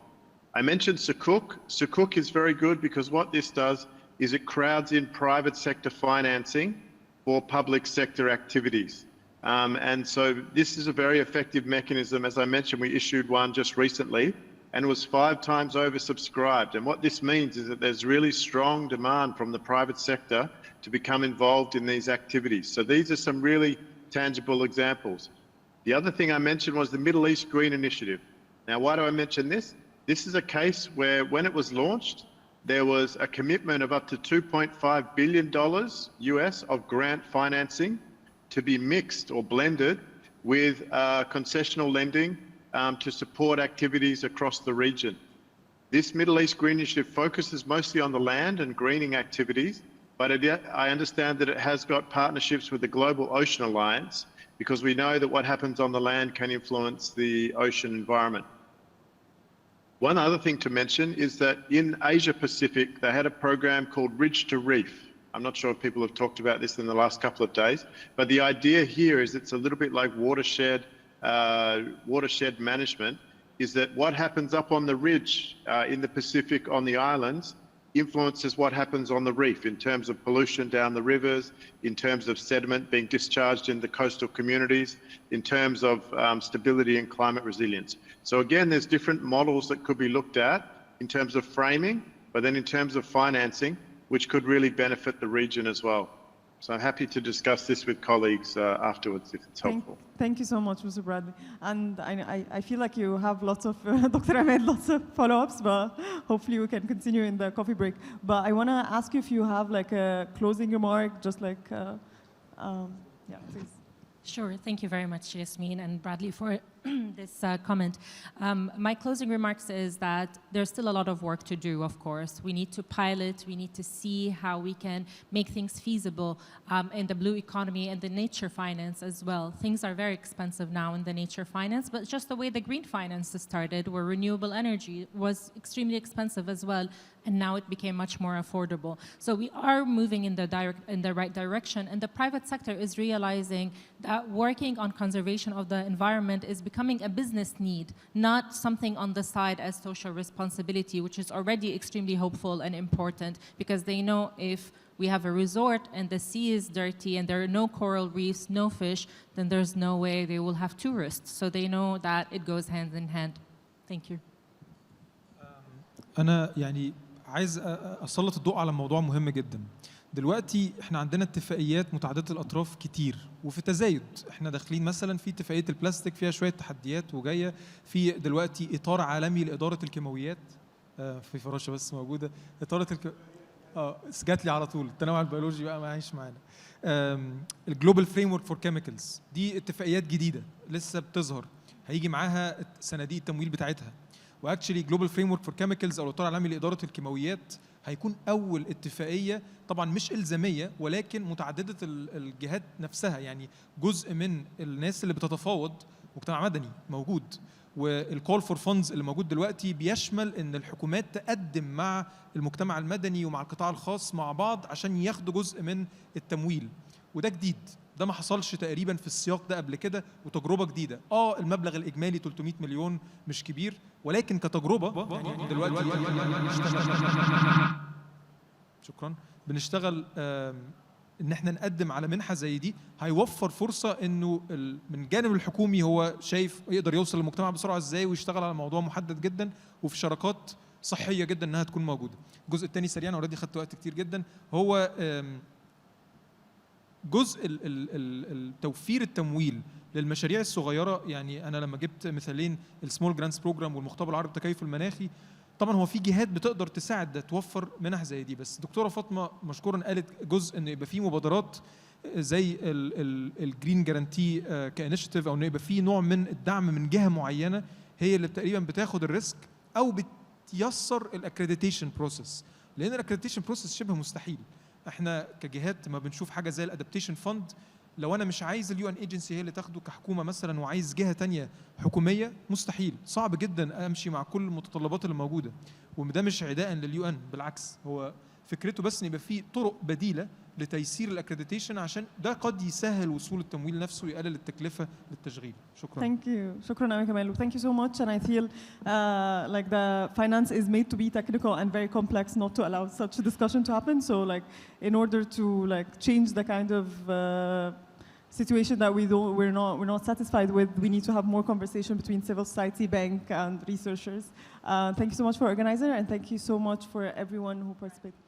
I mentioned Sukuk. Sukuk is very good because what this does is it crowds in private sector financing for public sector activities. And so this is a very effective mechanism. As I mentioned, we issued one just recently and it was 5 times oversubscribed. And what this means is that there's really strong demand from the private sector to become involved in these activities. So these are some really tangible examples. The other thing I mentioned was the Middle East Green Initiative. Now, why do I mention this? This is a case where when it was launched, there was a commitment of up to $2.5 billion US of grant financing to be mixed or blended with concessional lending to support activities across the region. This Middle East Green Initiative focuses mostly on the land and greening activities, but I understand that it has got partnerships with the Global Ocean Alliance because we know that what happens on the land can influence the ocean environment. One other thing to mention is that in Asia Pacific, they had a program called Ridge to Reef. I'm not sure if people have talked about this in the last couple of days, but the idea here is it's a little bit like watershed management, is that what happens up on the ridge in the Pacific on the islands influences what happens on the reef in terms of pollution down the rivers, in terms of sediment being discharged in the coastal communities, in terms of stability and climate resilience. So again, there's different models that could be looked at in terms of framing, but then in terms of financing, which could really benefit the region as well. So I'm happy to discuss this with colleagues afterwards if it's helpful.
Thank you so much, Mr. Bradley. And I feel like you have lots of, Dr. Ahmed, lots of follow-ups, but hopefully we can continue in the coffee break. But I want to ask you if you have like a closing remark, just like, yeah, please.
Sure. Thank you very much, Yasmin and Bradley, for this comment. My closing remarks is that there's still a lot of work to do, of course. We need to pilot, we need to see how we can make things feasible in the blue economy and the nature finance as well. Things are very expensive now in the nature finance, but just the way the green finance started, where renewable energy was extremely expensive as well, and now it became much more affordable. So we are moving in the right direction, and the private sector is realizing that working on conservation of the environment is becoming a business need, not something on the side as social responsibility, which is already extremely hopeful and important, because they know if we have a resort and the sea is dirty and there are no coral reefs, no fish, then there's no way they will have tourists. So they know that it goes hand in hand. Thank you.
أنا يعني عايز أسلط الضوء على موضوع مهم جدا. دلوقتي احنا عندنا اتفاقيات متعددة الأطراف كتير وفي تزايد. احنا داخلين مثلا في اتفاقية البلاستيك فيها شوية تحديات وجاية في دلوقتي إطار عالمي لإدارة الكيماويات. في فراشة بس موجودة. إطارة جات لي على طول التنوع البيولوجي بقى معيش معانا. الجلوبال فريمورك فور كيميكالز دي اتفاقيات جديدة لسه بتظهر. هيجي معاها صناديق التمويل بتاعتها. واكشلي جلوبال فريمورك فور كيميكالز او الاطار العالمي لاداره الكيماويات هيكون اول اتفاقيه طبعا مش الزاميه ولكن متعدده الجهات نفسها، يعني جزء من الناس اللي بتتفاوض مجتمع مدني موجود، والكول فور فاندز اللي موجود دلوقتي بيشمل ان الحكومات تقدم مع المجتمع المدني ومع القطاع الخاص مع بعض عشان ياخدوا جزء من التمويل، وده جديد، ده ما حصلش تقريبا في السياق ده قبل كده وتجربه جديده. المبلغ الاجمالي 300 مليون مش كبير، ولكن كتجربه يعني دلوقتي شكرا بنشتغل ان احنا نقدم على منحه زي دي، هيوفر فرصه انه من الجانب الحكومي هو شايف يقدر يوصل للمجتمع بسرعه ازاي ويشتغل على موضوع محدد جدا وفي شراكات صحيه جدا انها تكون موجوده. الجزء الثاني سريعا اوريدي خدت وقت كتير جدا، هو جزء توفير التمويل للمشاريع الصغيره. يعني انا لما جبت مثالين السمول جرانتس بروجرام والمختبر العربي التكيف المناخي، طبعا هو في جهات بتقدر تساعد توفر منح زي دي، بس دكتوره فاطمه مشكورا قالت جزء انه يبقى في مبادرات زي الجرين جارانتي كانيشيتيف، او انه يبقى في نوع من الدعم من جهه معينه هي اللي تقريبا بتاخد الريسك او بتيسر الاكريديتيشن بروسيس، لان الاكريديتيشن بروسيس شبه مستحيل. احنا كجهات ما بنشوف حاجه زي الادابتيشن فند لو انا مش عايز اليو ان ايجنسي هي اللي تاخده كحكومه مثلا وعايز جهه تانية حكوميه، مستحيل، صعب جدا امشي مع كل المتطلبات اللي موجوده. وده مش عداء لليو ان، بالعكس هو فكرته بس ان يبقى في طرق بديله لتيسير الاكريديتيشن، عشان ده قد يسهل وصول التمويل نفسه ويقلل التكلفه للتشغيل. شكرا.
Thank you. شكرا أوي كمال. Thank you so much. And I feel like the finance is made to be technical and very complex not to allow such a discussion to happen. So like in order to like change the kind of situation that we're not satisfied with, we need to have more conversation between civil society, bank, and researchers. Thank you so much for organizer, and thank you so much for everyone who participated.